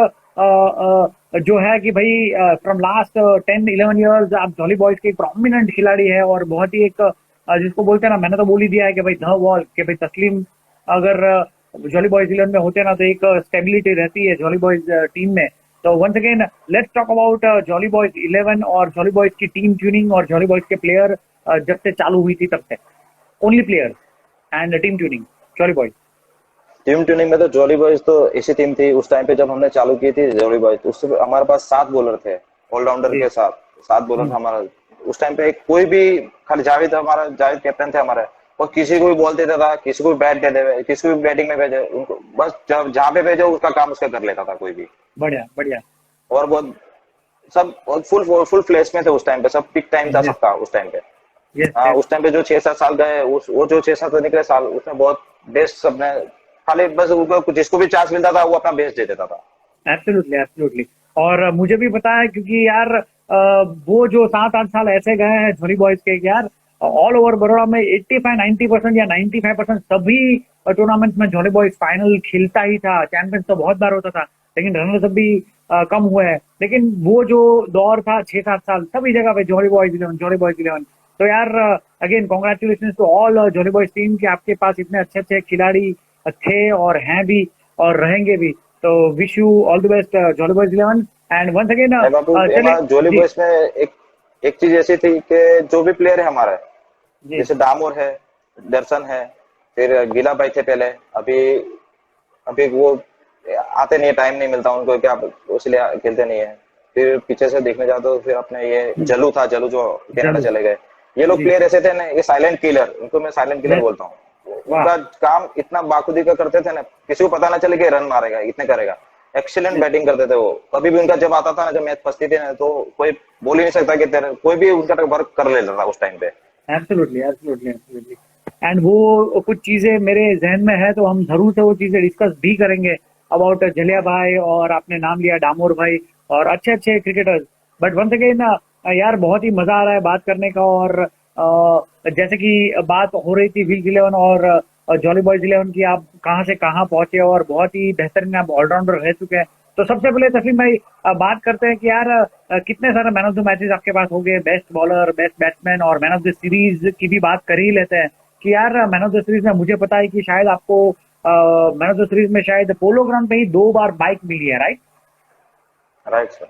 जो है कि भाई फ्रॉम लास्ट 10-11 ईयर्स आप जॉली बॉयज के एक प्रोमिनेंट खिलाड़ी है और बहुत ही एक जिसको बोलते हैं ना, मैंने तो बोल ही दिया है कि भाई द वॉल, कि भाई तस्लीम अगर जॉली बॉयज 11 में होते ना तो एक स्टेबिलिटी रहती है जॉली बॉयज टीम में। तो once again let's talk about Jolly Boys 11 और जॉली बॉयज की टीम ट्यूनिंग और जॉली बॉयज के प्लेयर जब से चालू हुई थी तब से, only player and team tuning Jolly Boys. Team tuning में तो जॉली बॉयज तो ऐसी टीम थी उस टाइम पे जब हमने चालू की थी जॉली बॉयज, उस हमारे पास 7 बॉलर थे ऑलराउंडर जी। के साथ। 7 बॉलर था हम्म। हमारा उस टाइम पे। कोई भी, खाली जावेद हमारा, जावेद कैप्टन थे हमारे, और किसी को भी बॉल देता था, किसी को भी बैट दे दे, किसी को भी बैटिंग में भेजे, उनको बस जब जहाँ पे भेजो उसका काम उसका कर लेता था कोई भी। बढ़िया बढ़िया। और बहुत सब फुल फुल फ्लैश में थे उस टाइम पे, सब पिक टाइम था यस सबका उस टाइम पे। यस हाँ, यस। उस टाइम पे जो 6-7 साल गए, वो जो 6-7 निकले साल, उसमें बहुत बेस्ट सबने, खाली बस उनको जिसको भी चांस मिलता था वो अपना बेस्ट दे देता था। Absolutely absolutely. और मुझे भी पता है क्योंकि यार वो जो 7-8 साल ऐसे गए हैं जॉली बॉयज के कि यार ऑल ओवर बड़ौदा में 85-90% या 95% सभी टूर्नामेंट्स में जॉली बॉयज फाइनल खेलता ही था। चैंपियंस तो बहुत बार होता था लेकिन रनर्स अप भी कम हुए हैं। लेकिन वो जो दौर था 6-7 साल सभी जगह पे जॉली बॉयज 11। तो यार again congratulation to all Jolly Boys team कि आपके पास इतने अच्छे अच्छे खिलाड़ी थे और हैं भी और रहेंगे भी। तो wish you all the best Jolly Boys 11 and once again नहीं बाबू, चलिए। हमारा जोली जी बॉयज में एक चीज ऐसी थी कि जो भी प्लेयर है हमारा, जी जैसे दामोर है, दर्शन है, फिर गीला भाई थे पहले, अभी अभी वो आते नहीं, टाइम नहीं मिलता उनको, क्या इसलिए खेलते नहीं है। फिर पीछे से देखने जाओ तो फिर अपने ये जलू था, जलू जो कनाडा जरूर। चले गए। ये लोग जी। प्लेयर ऐसे थे ना, ये साइलेंट किलर, उनको मैं साइलेंट किलर यस। बोलता हूँ। वाह। उनका काम इतना बाखुदी का करते थे ना, किसी को पता ना चले कि रन मारेगा इतने करेगा। Excellent yes. बैटिंग करते थे वो। कभी भी उनका जब आता था ना, जब मैच फंसती थी ना, तो कोई बोल ही नहीं सकता कि तेरे, कोई भी उनका वर्क कर लेता था उस टाइम पे। Absolutely absolutely absolutely. एंड वो कुछ चीजें मेरे जहन में है तो हम जरूर से वो चीजें डिस्कस भी करेंगे अबाउट जलिया भाई और आपने नाम लिया डामोर भाई और अच्छे अच्छे क्रिकेटर्स। बट वंस अगेन यार बहुत ही मजा आ रहा है बात करने का। और जैसे कि बात हो रही थी विल्स 11 और जॉली बॉयज 11 की, आप कहाँ से कहाँ पहुंचे और बहुत ही बेहतरीन आप ऑलराउंडर रह चुके हैं। तो सबसे पहले तस्लीम भाई बात करते हैं कि यार कितने सारे मैन ऑफ द मैचेस आपके पास हो गए, बेस्ट बॉलर, बेस्ट बैट्समैन और मैन ऑफ द सीरीज की भी बात कर ही लेते हैं कि यार मैन ऑफ द सीरीज में मुझे पता है कि शायद आपको मैन ऑफ द सीरीज में शायद पोलो ग्राउंड पे ही 2 बार बाइक मिली है, राइट? Right sir.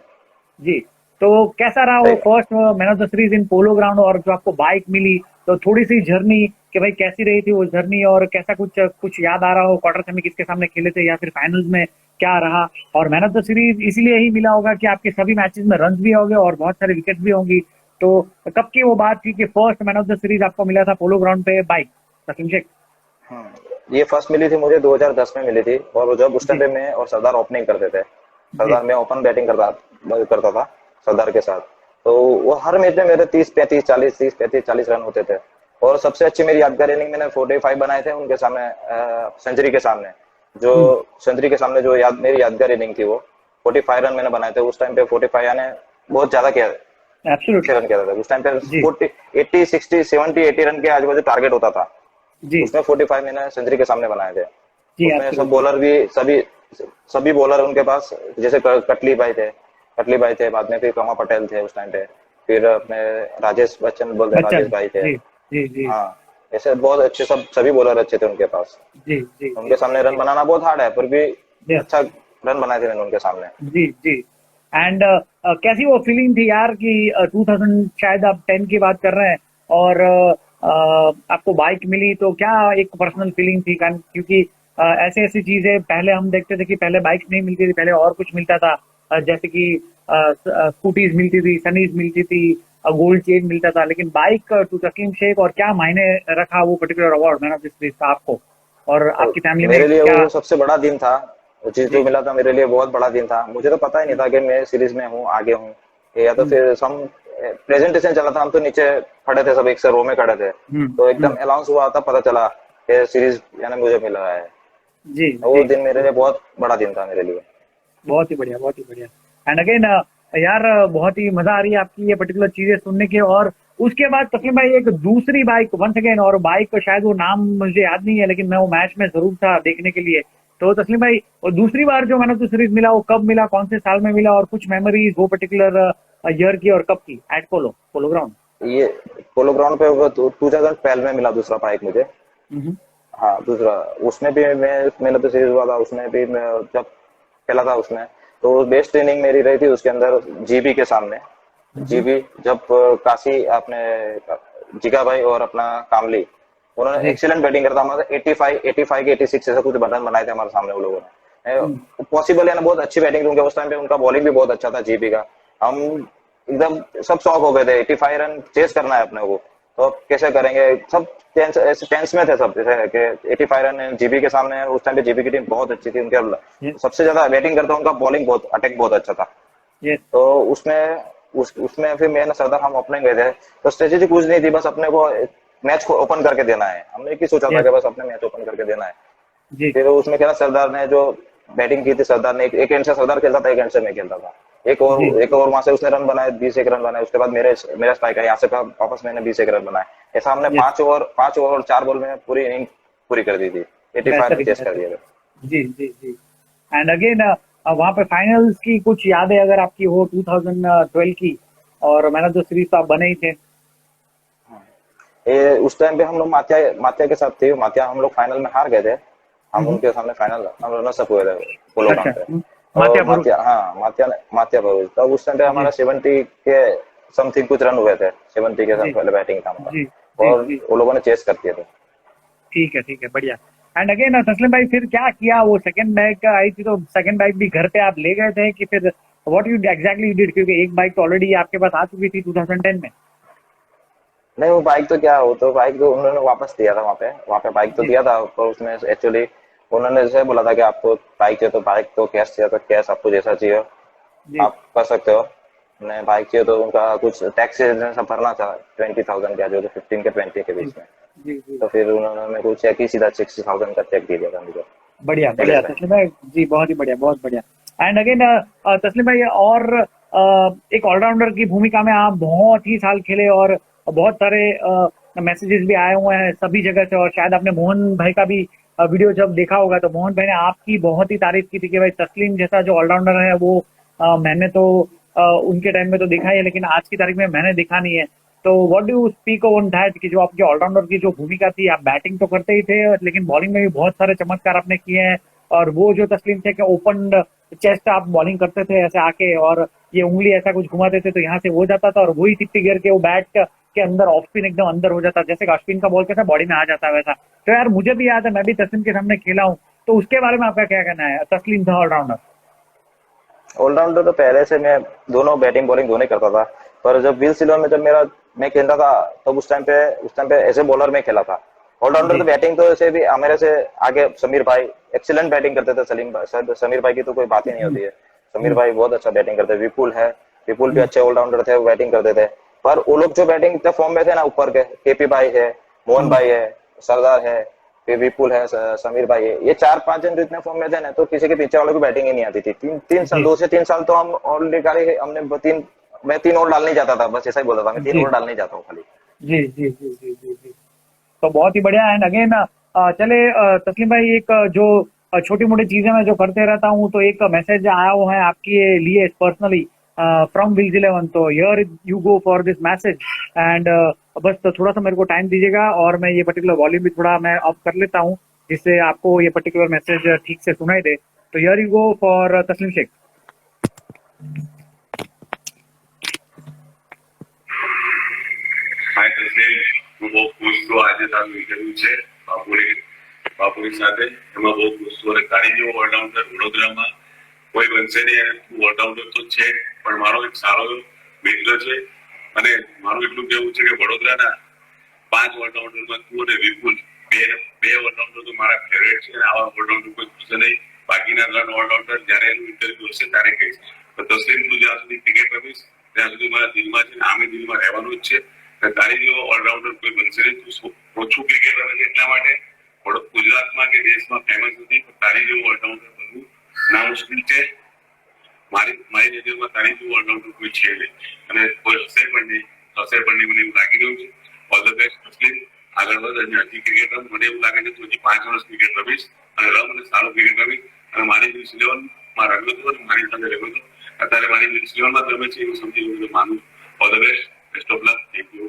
जी। तो कैसा रहा वो सही बात। First man of the series in polo ground और जो आपको बाइक मिली, तो थोड़ी सी जर्नी कि भाई कैसी रही थी वो जर्नी और कैसा कुछ कुछ याद आ रहा हो, क्वार्टर सेमी किसके सामने खेले थे या फिर फाइनल्स में क्या रहा? और मैन ऑफ द सीरीज इसीलिए ही मिला होगा कि आपके सभी मैचेस में रन भी होंगे और बहुत सारी विकेट भी होंगी। तो कब की वो बात थी कि first man of the series आपको मिला था पोलो ग्राउंड पे बाइक, तस्लीम शेख? ये फर्स्ट मिली थी मुझे 2010 में मिली थी, और जब उस टाइम जी पे मैं और सरदार ओपनिंग करते थे। जी सरदार में ओपन बैटिंग करता था सरदार के साथ। तो वो हर मैच में मेरे 30-35-40 रन होते थे। और सबसे अच्छी मेरी यादगार इनिंग मैंने 45 बनाए थे उनके सामने, सेंचुरी के सामने। जो सेंचुरी के सामने जो मेरी यादगार इनिंग थी, वो 45 रन मैंने बनाए थे उस टाइम पे। 45 यानी बहुत ज्यादा किया, अच्छे एब्सोल्युटली। रन किया था उस टाइम पे। जी 80-60-70-80 रन के आजू बाजू टारगेट होता था। जी उसमें 45 मैंने सेंचुरी के सामने बनाए थे। जी उसमें सब एब्सोल्युटली। बॉलर भी, सभी बॉलर उनके पास, जैसे कटली भाई थे, बाद में फिर कमा पटेल थे उस टाइम पे, फिर अपने राजेश बच्चन बोलते हैं, राजेश बच्चन। भाई थे। जी जी जी हाँ, ऐसे बहुत अच्छे सभी बॉलर अच्छे थे उनके पास। जी जी जी उनके सामने रन बनाना बहुत हार्ड है, फिर भी जी अच्छा रन बनाए थे मैंने उनके सामने। जी जी। एंड कैसी वो फीलिंग थी यार कि 2000 शायद आप 10 की बात कर रहे हैं और आपको बाइक मिली तो क्या एक पर्सनल फीलिंग थी? क्योंकि ऐसे ऐसी चीजें पहले हम देखते थे कि पहले बाइक्स नहीं मिलती थी, पहले और कुछ मिलता था। जैसे कि स्कूटीज मिलती थी, सनीज मिलती थी, गोल्ड चेन मिलता था, लेकिन बाइक टू तस्लीम शेख। और क्या मायने रखा वो particular award man of the series का आपको और और आपकी फैमिली में मेरे लिए क्या? वो सबसे बड़ा दिन था। वो चीज जो जी। मिला था मेरे लिए बहुत बड़ा दिन था। मुझे तो पता ही नहीं था कि मैं सीरीज में हूँ, आगे हूँ। या तो हम्म फिर हम प्रेजेंटेशन चला था, हम तो नीचे खड़े थे, सब एक से रो में खड़े थे। तो एकदम हम्म। अनाउंस हुआ था, पता चला कि सीरीज यानी मुझे मिला है। जी वो जी। दिन मेरे लिए बहुत बड़ा दिन था मेरे लिए। बहुत ही बढ़िया, बहुत ही बढ़िया। एंड अगेन यार बहुत ही मजा आ रही है आपकी ये पर्टिकुलर चीजें सुनने की। और उसके बाद तस्लीम भाई एक दूसरी बाइक वंस अगेन, और बाइक का शायद वो नाम मुझे याद नहीं है, लेकिन मैं वो मैच में जरूर था देखने के लिए। तो तस्लीम भाई वो दूसरी बार जो मैंने तो सीरीज मिला वो कब मिला, कौन से साल में मिला, और कुछ मेमोरीज वो पर्टिकुलर ईयर की और कब की एट पोलो पोलो ग्राउंड? ये पोलो ग्राउंड पे होगा तो 2012 में मिला दूसरा बाइक मुझे। हम्म। हाँ, दूसरा। उसमें भी मैंने तो सीरीज हुआ था, उसमें भी मैं जब खेला था उसमें, तो बेस्ट ट्रेनिंग मेरी रही थी उसके अंदर, जीबी के सामने। हम्म। जीबी जब काशी अपने जिगा भाई और अपना कामली, उन्होंने जी। एक्सीलेंट बैटिंग करता। हमारे 85 के 86 ऐसा कुछ बटन बनाए थे हमारे सामने वो लोगों हम्म। ने। पॉसिबल है ना, बहुत अच्छी बैटिंग थी उस टाइम पे, उनका बॉलिंग भी बहुत अच्छा था जीबी का। हम एकदम सब शॉक हो गए थे, 85 रन चेस करना है अपने को, तो अब कैसे करेंगे? सब टेंस में थे सब, जैसे कि 85 रन जीबी के सामने। उस टाइम पे जीबी की टीम बहुत अच्छी थी, यस। उनके सबसे ज्यादा बैटिंग करता उनका बॉलिंग बहुत, अटैक बहुत अच्छा था। यस। तो उसमें फिर मैं ना सरदार, हम अपने गए थे। तो स्ट्रेटेजी कुछ नहीं थी, बस अपने को मैच को ओपन करके देना है। हमने एक ही सोचा था यस। कि बस अपने मैच ओपन करके देना है। जी। फिर उसमें क्या, सरदार ने जो बैटिंग की थी, सरदार ने एक एंड से सरदार खेलता था, एक एंड से मैं खेलता था। जी। एक ओवर वहां से उसने रन बनाए, 20 एक रन बनाए। उसके बाद मेरा स्ट्राइक है, यहाँ से वापस मैंने 20 एक रन बनाए। ऐसा हमने यस। 5 ओवर और 4 बॉल में पूरी इनिंग पूरी कर दी थी। 85 रन बेहतरीन चेस कर दिए बेहतरीन। थे। जी जी जी। एंड अगेन वहां पे फाइनल्स की कुछ यादें अगर आपकी हो 2012 की, और मैंने तो सीरीज तो आप बने ही थे। ये उस टाइम पे हम लोग मात्या मात्या के साथ थे। मात्या हम लोग फाइनल में हार गए थे। हम हम्म। उनके सामने फाइनल हम रनर्स अप हुए थे पोलो अच्छा। ग्राउंड पे। मात्या और भरूच। मात्या, हाँ, मात्या भरूच। तब उस टाइम पे जी हमारा 70 के समथिंग कुछ रन हुए थे, 70 के जी साथ पहले बैटिंग था हमारा। जी जी और जी। वो लोगों ने चेस कर दिए थे। ठीक है बढ़िया। एंड अगेन तस्लिम भाई फिर क्या किया? वो सेकंड बाइक आई थी तो सेकंड बाइक भी घर पे आप ले गए थे कि फिर व्हाट यू एग्जैक्टली डिड? क्योंकि एक बाइक तो ऑलरेडी आपके पास आ चुकी थी 2010 में। नहीं, वो बाइक तो क्या, वो तो बाइक तो उन्होंने वापस दिया था। वहाँ पे बाइक तो जी दिया था, पर उसमें एक्चुअली उन्होंने जैसे बोला था कि आपको बाइक चाहिए तो बाइक, तो कैश चाहिए तो कैश, आपको जैसा चाहिए जी आप कर सकते हो। उन्हें बाइक चाहिए तो उनका कुछ टैक्स सब भरना था, 20,000 का, जो 15 के 20 के जी बीच में। जी जी। तो फिर उन्होंने मेरे को चेक ही सीधा 60,000 का चेक दे दिया था मुझे, बढ़िया बढ़िया एलएस बैंक तस्लीम में। भाई। जी बहुत ही बढ़िया, बहुत बढ़िया। एंड अगेन तस्लीम भाई और एक ऑलराउंडर की भूमिका में आप बहुत ही साल खेले, और बहुत सारे मैसेजेस भी आए हुए हैं सभी जगह से। और शायद आपने मोहन भाई का भी वीडियो जब देखा होगा तो मोहन भाई ने आपकी बहुत ही तारीफ की थी कि भाई तस्लीम जैसा जो ऑलराउंडर है वो मैंने तो उनके टाइम में तो देखा ही है, लेकिन आज की तारीख में मैंने देखा नहीं है। तो what do you speak on that कि जो आपके ऑलराउंडर की जो भूमिका थी, आप बैटिंग तो करते ही थे लेकिन बॉलिंग में भी बहुत सारे चमत्कार आपने किए हैं। और वो जो तस्लीम थे कि ओपन चेस्ट आप बॉलिंग करते थे ऐसे आके, और ये उंगली ऐसा कुछ घुमाते थे तो यहाँ से हो जाता था, और वही टिप्पी गिर के वो बैट के अंदर ऑफ स्पिन एकदम अंदर हो जाता, जैसे अश्विन का बॉल कैसा बॉडी में आ जाता है वैसा। तो यार मुझे भी याद है, मैं भी तस्लीम के सामने खेला हूँ। तो उसके बारे में आपका क्या कहना है? तस्लीम था ऑलराउंडर। ऑलराउंडर तो पहले से मैं दोनों बैटिंग बॉलिंग दोनों ही करता था। पर जब विल सिल्वर में जब मैं खेलता था, तब उस टाइम पे एज ए बॉलर में खेला था। ऑलराउंडर जी तो बैटिंग तो ऐसे भी मेरे से आगे समीर भाई एक्सीलेंट बैटिंग करते थे। सलीम भाई, समीर भाई की तो कोई बात ही नहीं हम्म। होती है। समीर हम्म। भाई बहुत अच्छा बैटिंग करते हैं। विपुल भी हम्म। अच्छे ऑलराउंडर थे, वो बैटिंग करते थे। पर वो लोग जो बैटिंग फॉर्म में थे ना, ऊपर के केपी भाई है, मोहन हम्म। भाई है, सरदार है, फिर विपुल है, समीर भाई है, ये 4-5 जन जो इतने फॉर्म में थे ना, तो किसी के पीछे वालों को बैटिंग ही नहीं आती थी। तीन तीन साल जी 2 से 3 साल तो हम ऑलरेडी मैं 3 ओवर डालने जाता था, बस ऐसा ही बोलता था, मैं तीन जी ओवर डालने जाता हूँ खाली। जी जी जी जी जी जी। तो बहुत ही बढ़िया। एंड अगेन चले तस्लीम भाई एक जो छोटी मोटी चीजें मैं जो करते रहता हूँ, तो एक मैसेज आया हुआ है आपके लिए पर्सनली फ्रॉम विल्स 11। तो here you go for this message. And बस तो थोड़ा सा मेरे को टाइम दीजिएगा और मैं ये पर्टिकुलर वॉल्यूम भी थोड़ा मैं अप कर लेता हूँ, जिससे आपको ये पर्टिकुलर मैसेज ठीक से सुनाई दे। तो हियर यू गो फॉर तस्लीम शेख। Hi, Tasneem. હું બહુ ખુશ છું. આજે તારું ઇન્ટરવ્યુ છે બાપુની સાથે, એમાં બહુ ખુશ છું. અને તારી જેવો ઓલરાઉન્ડર વડોદરામાં કોઈ બનશે નહીં. અને તું ઓલરાઉન્ડર તો છે પણ મારો એક સારો મિત્ર છે. અને મારું એટલું કહેવું છે કે વડોદરાના 5 ઓલરાઉન્ડરમાં તું અને વિપુલ બે ઓલરાઉન્ડર તો મારા ફેવરેટ છે. આવા ઓલરાઉન્ડર કોઈ પૂછે નહીં. બાકીના 3 ઓલરાઉન્ડર જયારે એનું ઇન્ટરવ્યુ હશે ત્યારે કહીશ. તો તસલીમ, તું જ્યાં સુધી ક્રિકેટ રમીશ ત્યાં સુધી મારા દિલમાં છે, આમે દિલમાં રહેવાનું જ છે. તારી જેવો ઓલરાઉન્ડર કોઈ બનશે નહીં. તું ઓછું ક્રિકેટ રમે છે એટલા માટે ગુજરાતમાં કે દેશમાં ફેમસ નથી, પણ તારી જેવું ઓલરાઉન્ડર બનવું ના મુશ્કેલ છે. મારી નજરમાં તારી જેવું ઓલરાઉન્ડર કોઈ છે નહીં, અને કોઈ હશે પણ નહીં મને એવું લાગી રહ્યું છે. ઓલ ધ બેસ્ટ તસલીમ, આગળ વધ અને હજી ક્રિકેટ રમ. મને એવું લાગે છે તું હજી 5 વર્ષ ક્રિકેટ રમીશ અને રમ અને સારું ક્રિકેટ રમીશ. અને મારી વિલ્સ ઇલેવનમાં રમ્યો હતો અને મારી સાથે રમ્યો હતો. અત્યારે મારી વિલ્સ ઇલેવનમાં રમે છે એવું સમજી હું માનું. All the best, best of luck, thank you.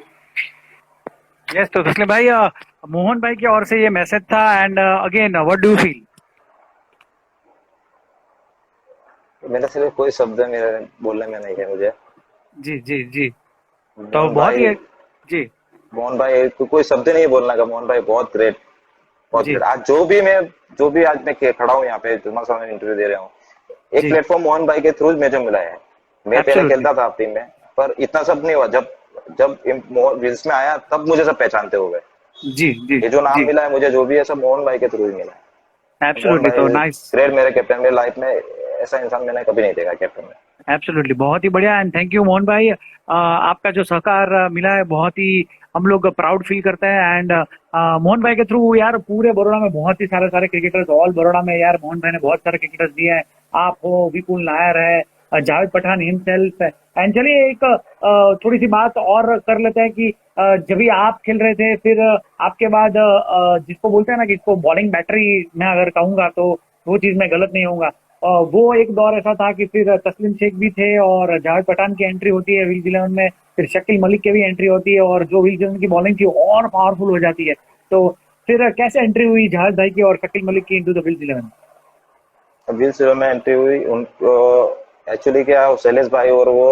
Yes, तो तस्लीम भाई, मोहन भाई की ओर से ये मैसेज था, and again what do you feel? मेरा सिर्फ कोई शब्द मेरे बोलने में नहीं है मुझे। जी जी जी, तो मोहन बहुत ही भाई, जी मोहन भाई कोई शब्द नहीं बोलना का। मोहन भाई बहुत ग्रेट, बहुत जी ग्रेट। आज आज मैं खड़ा हूँ यहाँ पे तुम्हारे सामने इंटरव्यू दे रहा हूँ, एक जी, प्लेटफॉर्म मोहन भाई के थ्रू मुझे मिला है। मैं पहले एब्सोल्युटली, खेलता था टीम में, पर इतना सब नहीं हुआ। जब जब विल्स में आया तब मुझे सब पहचानते हो गए। जी जी ये जो नाम जी, मिला है मुझे, जो भी है सब मोहन भाई के थ्रू ही मिला है। मोहन एब्सोल्युटली, तो भाई नाइस, ग्रेट, मेरे कैप्टन। मेरे लाइफ में ऐसा इंसान मैंने कभी नहीं देखा कैप्टन में। एब्सोल्युटली, बहुत ही बढ़िया, एंड थैंक यू मोहन भाई। आपका जो सहकार मिला है, बहुत ही हम लोग प्राउड फील करते हैं। एंड मोहन भाई के थ्रू यार पूरे बड़ौदा में बहुत ही सारे क्रिकेटर्स, ऑल बड़ौदा में यार मोहन भाई ने बहुत सारे क्रिकेटर्स दिए हैं। आप हो, विपुल नायर है, जावेद पठान हिमसेल्फ है। एंड चलिए एक थोड़ी सी बात और कर लेते हैं कि जब भी आप खेल रहे थे, फिर आपके बाद जिसको बोलते हैं ना कि इसको बॉलिंग बैटरी मैं अगर कहूंगा तो वो चीज में गलत नहीं होऊंगा। वो एक दौर ऐसा था कि फिर तस्लीम शेख भी थे और जावेद पठान की एंट्री होती है विल्स इलेवन में, फिर शकील मलिक की भी एंट्री होती है, और जो विल्स इलेवन की बॉलिंग थी और पावरफुल हो जाती है। तो फिर कैसे एंट्री हुई जावेद भाई की और शकील मलिक की into the Wills eleven? Wills में एंट्री हुई उनको, एक्चुअली क्या, शैलेश भाई और वो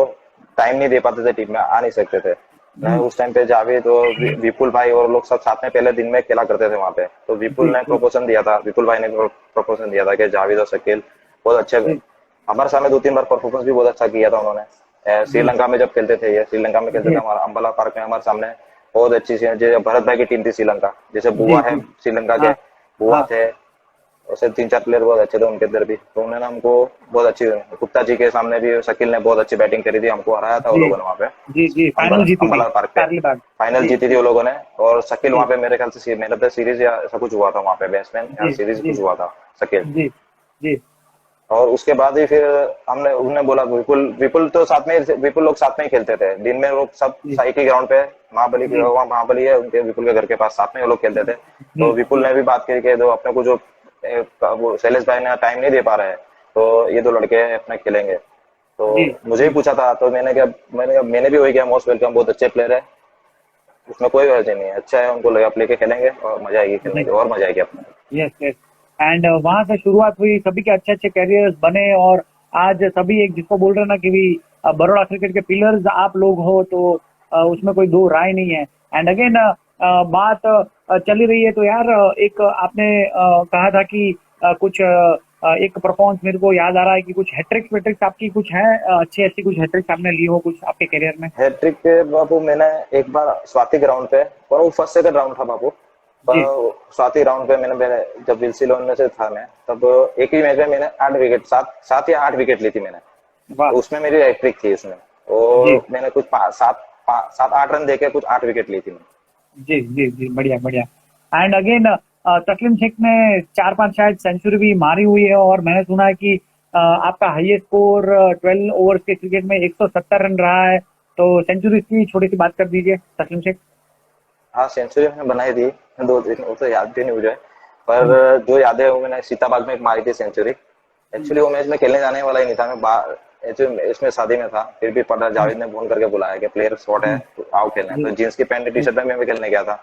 टाइम नहीं दे पाते थे, टीम में आ नहीं सकते थे। मैं उस टाइम पे जावेद और विपुल भाई और लोग सब साथ में पहले दिन में खेला करते थे वहां पे। तो विपुल ने प्रपोजल दिया था, विपुल भाई ने प्रपोजल दिया था कि जावेद और शकील बहुत अच्छे, हमारे सामने 2-3 बार परफॉर्मेंस भी बहुत अच्छा किया था उन्होंने। श्रीलंका में जब खेलते थे, ये श्रीलंका में खेलते थे हमारा अंबाला पार्क में, हमारे सामने बहुत अच्छी सी, जो भरत भाई की टीम थी श्रीलंका, जैसे बुआ है श्रीलंका के, बुआ थे, ऐसे 3-4 प्लेयर बहुत अच्छे थे उनके इधर भी। तो उन्होंने हमको बहुत अच्छी, गुप्ता जी के सामने भी शकील ने बहुत अच्छी बैटिंग करी थी, हमको हराया था वो लोगों ने वहाँ पे। जी जी, फाइनल जीती थी अंबाला पार्क पे कारलीबाग। फाइनल जीती थी वो लोगों ने। और शकील वहाँ पे मेरे ख्याल से मैन ऑफ द सीरीज या ऐसा कुछ हुआ था वहाँ पे, बैट्समैन या सीरीज कुछ हुआ था शकील। जी जी और उसके बाद ही फिर उन्होंने बोला, विपुल तो साथ में, विपुल लोग साथ में ही खेलते थे दिन में, लोग सब साई के ग्राउंड पे, महाबली की, वहाँ महाबली है उनके, विपुल के घर के पास, साथ में वो लोग खेलते थे। तो विपुल ने भी बात करी कि दो अपने को जो वो शैलेश भाई ने टाइम नहीं दे पा रहे हैं, तो ये 2 लड़के अपने खेलेंगे। तो मुझे ही पूछा था, तो मैंने भी वही किया, मोस्ट वेलकम, बहुत अच्छे प्लेयर है, उसमें कोई वजह नहीं है, अच्छा है, उनको आप लेके खेलेंगे और मजा आएगी खेलने की, और मजा आएगी अपने। यस यस, एंड वहां से शुरुआत हुई, सभी के अच्छे कैरियर्स बने, और आज सभी एक जिसको बोल रहे हैं ना कि भी बड़ौदा क्रिकेट के पिलर्स आप लोग हो, तो उसमें कोई दो राय नहीं है। एंड अगेन बात चली रही है, तो यार एक आपने कहा था कि कुछ एक परफॉर्मेंस मेरे को याद आ रहा है कि कुछ हैट्रिक्स वेट्रिक्स आपकी कुछ है, अच्छी ऐसी कुछ हैट्रिक्स आपने ली हो कुछ आपके करियर में? हैट्रिक पे बाबू, मैंने एक बार स्वाति ग्राउंड पे, पर वो फर्स्ट सेकंड राउंड था बाबू, पर स्वाति राउंड पे मैंने, जब विल्स इलेवन में से था मैं, तब एक ही मैच में मैंने 8 विकेट, 7 या 8 विकेट ली थी मैंने। तो उसमें मेरी हैट्रिक थी इसमें, और मैंने कुछ 7-8 रन देके कुछ 8 विकेट ली थी मैंने। जी जी जी, बढ़िया बढ़िया। एंड अगेन तस्लीम शेख ने 4-5 शायद सेंचुरी भी मारी हुई है, और मैंने सुना है कि आपका हाईएस्ट स्कोर 12 ओवर्स के क्रिकेट में 170 रन रहा है। तो सेंचुरी की छोटी सी बात कर दीजिए तस्लीम शेख। हाँ, सेंचुरी मैंने बनाई थी 2-3, वो तो याद भी नहीं मुझे, पर जो याद है वो मैंने सीताबाग में एक मारी थी सेंचुरी। एक्चुअली वो मैच में खेलने जाने वाला ही नहीं था, मैं इसमें शादी में था, फिर भी पता जावेद ने फोन करके बुलाया कि प्लेयर स्पॉट है, आओ खेलने। तो जींस की पैंट टी शर्ट में मैं खेलने गया था,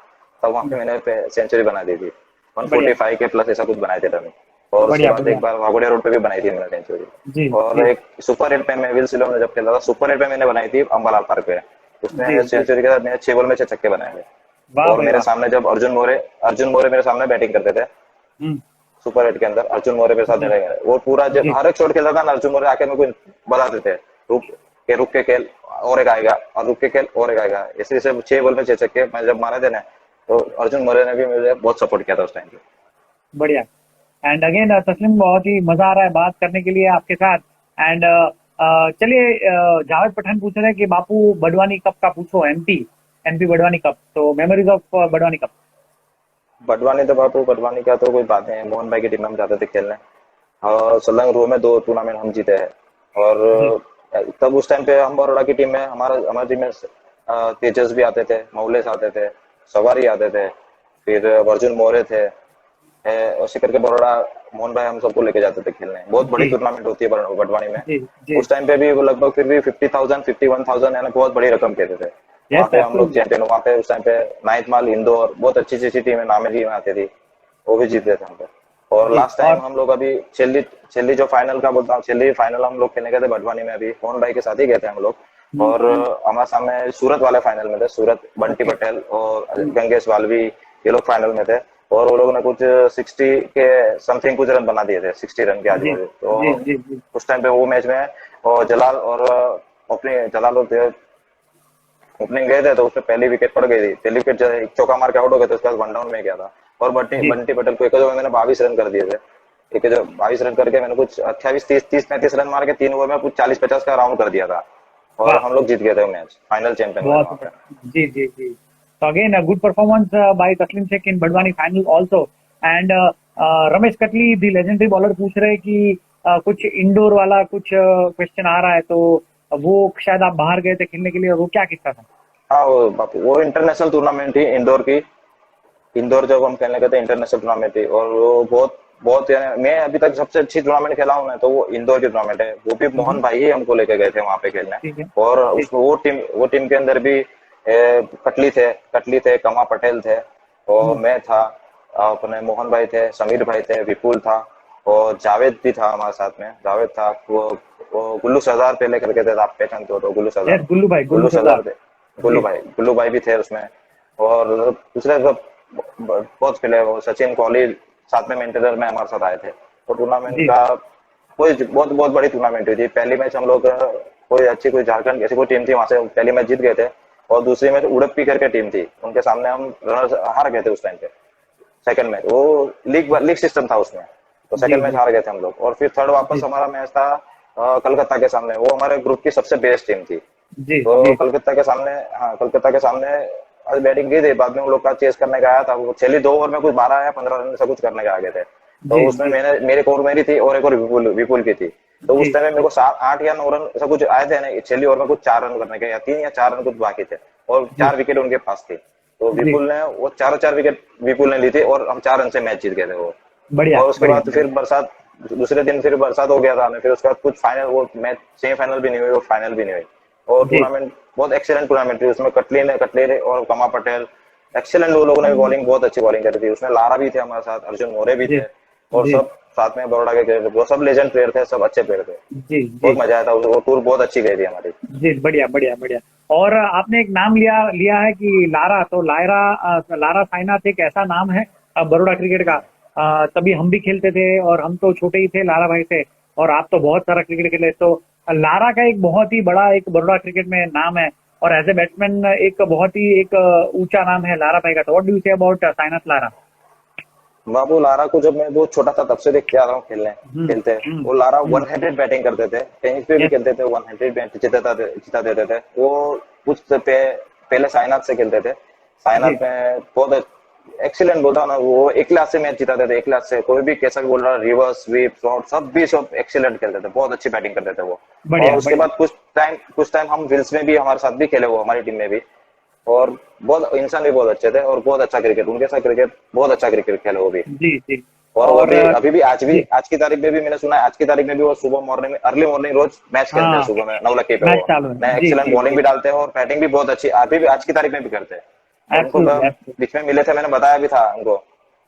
तब वहाँ पे मैंने सेंचुरी बना दी थी, 145 के प्लस ऐसा कुछ बनाए थे रन। और उसके बाद एक बार वाघोड़िया रोड पे भी बनाई थी मैंने सेंचुरी। और एक सुपर 8 पे मैं विल्स इलेवन में जब खेला था, सुपर 8 पे मैंने बनाई थी अंबाला पार्क पे, उसमें सेंचुरी के साथ मैंने 6 बॉल में 6 छक्के बनाए थे। वाह और भाई मेरे वाह। सामने जब अर्जुन मोरे मेरे सामने बैटिंग करते थे हम्म। सुपर 8 के अंदर, अर्जुन मोरे मेरे साथ जी रहेंगे, वो पूरा जब जी हर एक शॉट खेलता था ना, अर्जुन मोरे आके मेरे को बताते थे रुक के खेल, और एक आएगा, और रुक के खेल, और एक आएगा, ऐसे ऐसे 6 बॉल में 6 छक्के मैं जब मारे थे ना, तो अर्जुन मोरे ने भी मुझे बहुत सपोर्ट किया था उस टाइम पे। बढ़िया। एंड अगेन तस्लीम, बहुत ही मजा आ रहा है बात करने के लिए आपके साथ। एंड चलिए, जावेद पठान पूछ रहे हैं कि बापू बडवानी कप का पूछो, एमपी एमपी बडवानी कप, तो memories of Barwani cup. Barwani तो बापू, बडवानी का तो कोई बात नहीं है, मोहन भाई की टीम में हम जाते थे खेलने, और सलंग रो में 2 टूर्नामेंट हम जीते हैं। और जी तब उस टाइम पे हम बड़ौदा की टीम में, हमारी टीम में तेजस भी आते थे, मौलेस आते थे, सवारी आते थे, फिर अर्जुन मोरे थे, ऐसे करके बड़ौदा मोहन भाई हम सबको लेके जाते थे खेलने। बहुत बड़ी जी टूर्नामेंट होती है बडवानी में। जी जी। उस टाइम पे भी वो लगभग फिर भी 50,000 51,000 यानी बहुत बड़ी रकम कहते थे। वहां यस पे हम लोग एब्सोल्युटली। चैंपियन, वहां पे उस टाइम पे नाइट माल इंदौर बहुत अच्छी अच्छी टीम है, नामेरी में आती थी, वो भी जीते थे हम पे। और जी लास्ट टाइम और हम लोग अभी छिल्ली छिल्ली जो फाइनल का बोलता हूँ, छिल्ली फाइनल हम लोग खेलने गए थे बडवानी में, अभी मोहन भाई के साथ ही गए थे हम लोग। और हमारे सामने सूरत वाले फाइनल में थे, सूरत बंटी ओके। पटेल और गंगेश वालवी, ये लोग फाइनल में थे। और वो लोगों ने कुछ 60 के समथिंग कुछ रन बना दिए थे, 60 रन के आजू जी बाजू। तो जी जी जी उस टाइम पे वो मैच में, और जलाल और अपने जलाल और ओपनिंग गए थे, तो उसमें पहली विकेट पड़ गई थी, पहली विकेट एक चौका मार के आउट हो गए थे, उसके बाद 1 डाउन में गया था। और बंटी जी बंटी पटेल को एक जो मैंने 22 रन कर दिए थे, एक जो 22 रन करके मैंने कुछ 28 30 35 रन मार के 3 ओवर में कुछ 40 50 का राउंड कर दिया था, और वाह। हम लोग जीत गए थे मैच, फाइनल चैंपियन हुए थे बहुत वहां पे। ऊपर। जी जी जी। तो again good performance by Taslim Shaikh in Barwani final also. And Ramesh Katli the legendary bowler पूछ रहे हैं कि कुछ इंडोर वाला कुछ क्वेश्चन आ रहा है, तो वो शायद आप बाहर गए थे खेलने के लिए, वो क्या किस्सा था? हाँ वो बापू, वो इंटरनेशनल टूर्नामेंट थी इंदौर की। इंदौर जब हम खेलने गए थे, इंटरनेशनल टूर्नामेंट थी, और वो बहुत बहुत यानी मैं अभी तक सबसे अच्छी टूर्नामेंट खेला हूँ मैं, तो वो इंदौर की टूर्नामेंट है, वो भी मोहन भाई ही हमको लेके गए थे वहां पे खेलने। ठीक है। और जी उसमें वो टीम के अंदर भी कटली थे, कमा पटेल थे, और मैं था, अपने मोहन भाई थे, समीर भाई थे, विपुल था, और जावेद भी था हमारे साथ में, जावेद था, वो गुल्लू सरदार पहले करके थे, आप पहचानते हो तो, गुल्लू सरदार, यस, गुल्लू भाई, गुल्लू गुल्लू सरदार। सरदार थे, जी गुल्लू भाई भी थे उसमें। और दूसरे सब बहुत खेले, वो सचिन कोहली साथ में मेंटेनर में हमारे साथ आए थे। तो टूर्नामेंट जी का कोई बहुत बहुत बड़ी टूर्नामेंट हुई थी। पहली मैच हम लोग कोई झारखंड ऐसी कोई टीम थी, वहां से पहली मैच जीत गए थे, और दूसरी मैच उड़प्पी करके टीम थी, उनके सामने हम रनर्स हार गए थे उस टाइम पे। सेकंड मैच वो लीग सिस्टम था उसमें, तो जी सेकंड मैच जी हार गए थे हम लोग। और फिर थर्ड वापस जी हमारा मैच था कलकत्ता के सामने, वो हमारे ग्रुप की सबसे बेस्ट टीम थी। जी तो जी कलकत्ता के सामने, हाँ कलकत्ता के सामने आज बैटिंग की थी, बाद में उन लोग का चेस करने का आया था, वो चली 2 ओवर में कुछ 12 या 15 रन से कुछ करने के आगे थे। तो जी उसमें जी मैंने मेरे एक और मेरी थी, और एक और विपुल विपुल की थी। तो जी उस टाइम में मेरे को 8 या 9 रन ऐसा कुछ आए थे ना, छली ओवर में कुछ 4 रन करने के, या 3 या 4 रन कुछ बाकी थे, और जी 4 विकेट उनके पास थी। तो जी। विपुल ने वो चारों 4 विकेट विपुल ने ली थी, और हम 4 रन से मैच जीत गए थे वो। बढ़िया और उसके बढ़िया बाद फिर बढ़िया। बरसात, दूसरे दिन फिर बरसात हो गया था हमें, फिर उसके बाद कुछ फाइनल, वो मैच सेमीफाइनल भी नहीं हुई और फाइनल भी नहीं हुई। और जी टूर्नामेंट बहुत एक्सीलेंट टूर्नामेंट थी, उसमें कटले और कमा पटेल एक्सीलेंट, वो लोगों ने बॉलिंग बहुत अच्छी बॉलिंग करी थी, उसमें लारा भी थे हमारे साथ, अर्जुन मोरे भी जी थे, और जी सब साथ में बड़ौदा के प्लेयर थे, वो सब लेजेंड प्लेयर थे, सब अच्छे प्लेयर थे। जी जी बहुत मजा आया था, वो टूर बहुत अच्छी गई थी हमारी। जी। बढ़िया बढ़िया बढ़िया। और आपने एक नाम लिया लिया है कि लारा, तो लारा साइनाथ एक ऐसा नाम है बड़ौदा क्रिकेट का। तभी हम भी खेलते थे, और हम तो छोटे ही थे, लारा भाई थे, और आप तो बहुत सारा क्रिकेट खेले, तो लारा का एक बहुत ही बड़ा एक बड़ौदा क्रिकेट में नाम है, और एज ए बैट्समैन एक बहुत ही एक ऊंचा नाम है लारा भाई का। तो what do you say about Sainath Lara? Babu Lara को जब मैं बहुत छोटा था तब से देख के आ रहा हूँ खेलते। वो लारा हम्म। 100 बैटिंग करते थे, टेनिस पे भी यस खेलते थे, 100 बैट जिता देते थे वो। कुछ पहले साइनाथ से खेलते थे, जी साइनाथ में बहुत एक्सीलेंट बोलता ना, वो एक क्लास से मैच जिताते थे, एक क्लास से कोई भी कैसा भी बोल रहा, रिवर्स स्वीप शॉट सब एक्सीलेंट खेलते थे, बहुत अच्छी बैटिंग करते थे वो। और बढ़िया उसके बढ़िया। बाद कुछ टाइम हम विल्स में भी हमारे साथ भी खेले, वो हमारी टीम में भी। और बहुत इंसान भी बहुत अच्छे थे, और बहुत अच्छा क्रिकेट उनके साथ, क्रिकेट बहुत अच्छा क्रिकेट खेले वो भी। जी जी। और वो और भी अभी भी जी आज की तारीख में भी मैंने सुना है, आज की तारीख में भी वो सुबह मॉर्निंग में, अर्ली मॉर्निंग रोज मैच खेलते हैं हाँ, सुबह में नवलखी पे। मैच वो चालू है। नए जी एक्सीलेंट जी बॉलिंग जी। भी डालते हैं, और बैटिंग भी बहुत अच्छी अभी भी आज की तारीख में भी करते हैं। और उनको एब्सोल्युटली एब्सोल्युटली। बीच में मिले थे, मैंने बताया भी था उनको,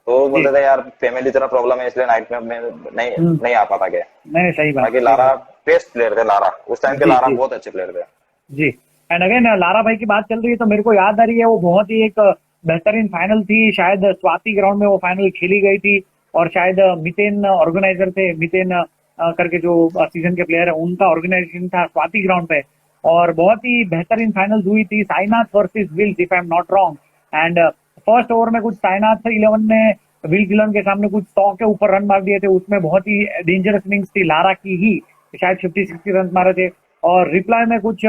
तो वो जी। बोलते थे यार फैमिली तरह प्रॉब्लम है, इसलिए नाइट में मैं नहीं हम्म। नहीं आ पाता गया। नहीं नहीं, सही बात है, बाकी सही लारा बात है। बेस्ट प्लेयर थे, लारा उस टाइम के जी लारा जी बहुत अच्छे प्लेयर थे। जी। एंड अगेन लारा भाई की बात चल रही है, तो मेरे को याद आ रही है, वो बहुत ही एक बेहतरीन फाइनल थी। शायद स्वाति ग्राउंड में वो फाइनल खेली गई थी और शायद मितेन ऑर्गेनाइजर थे, मितेन करके जो सीजन के प्लेयर है उनका ऑर्गेनाइजेशन था स्वाति ग्राउंड पे। और बहुत ही बेहतरीन फाइनल हुई थी, Sainath versus Wills if I am not wrong. And first over में कुछ साईनाथ 11 ने विल गिलन के सामने कुछ 100 के ऊपर रन मार दिए थे। उसमें बहुत ही डेंजरस इनिंग्स थी लारा की ही, शायद 50-60 रन मारे थे। और रिप्लाई में कुछ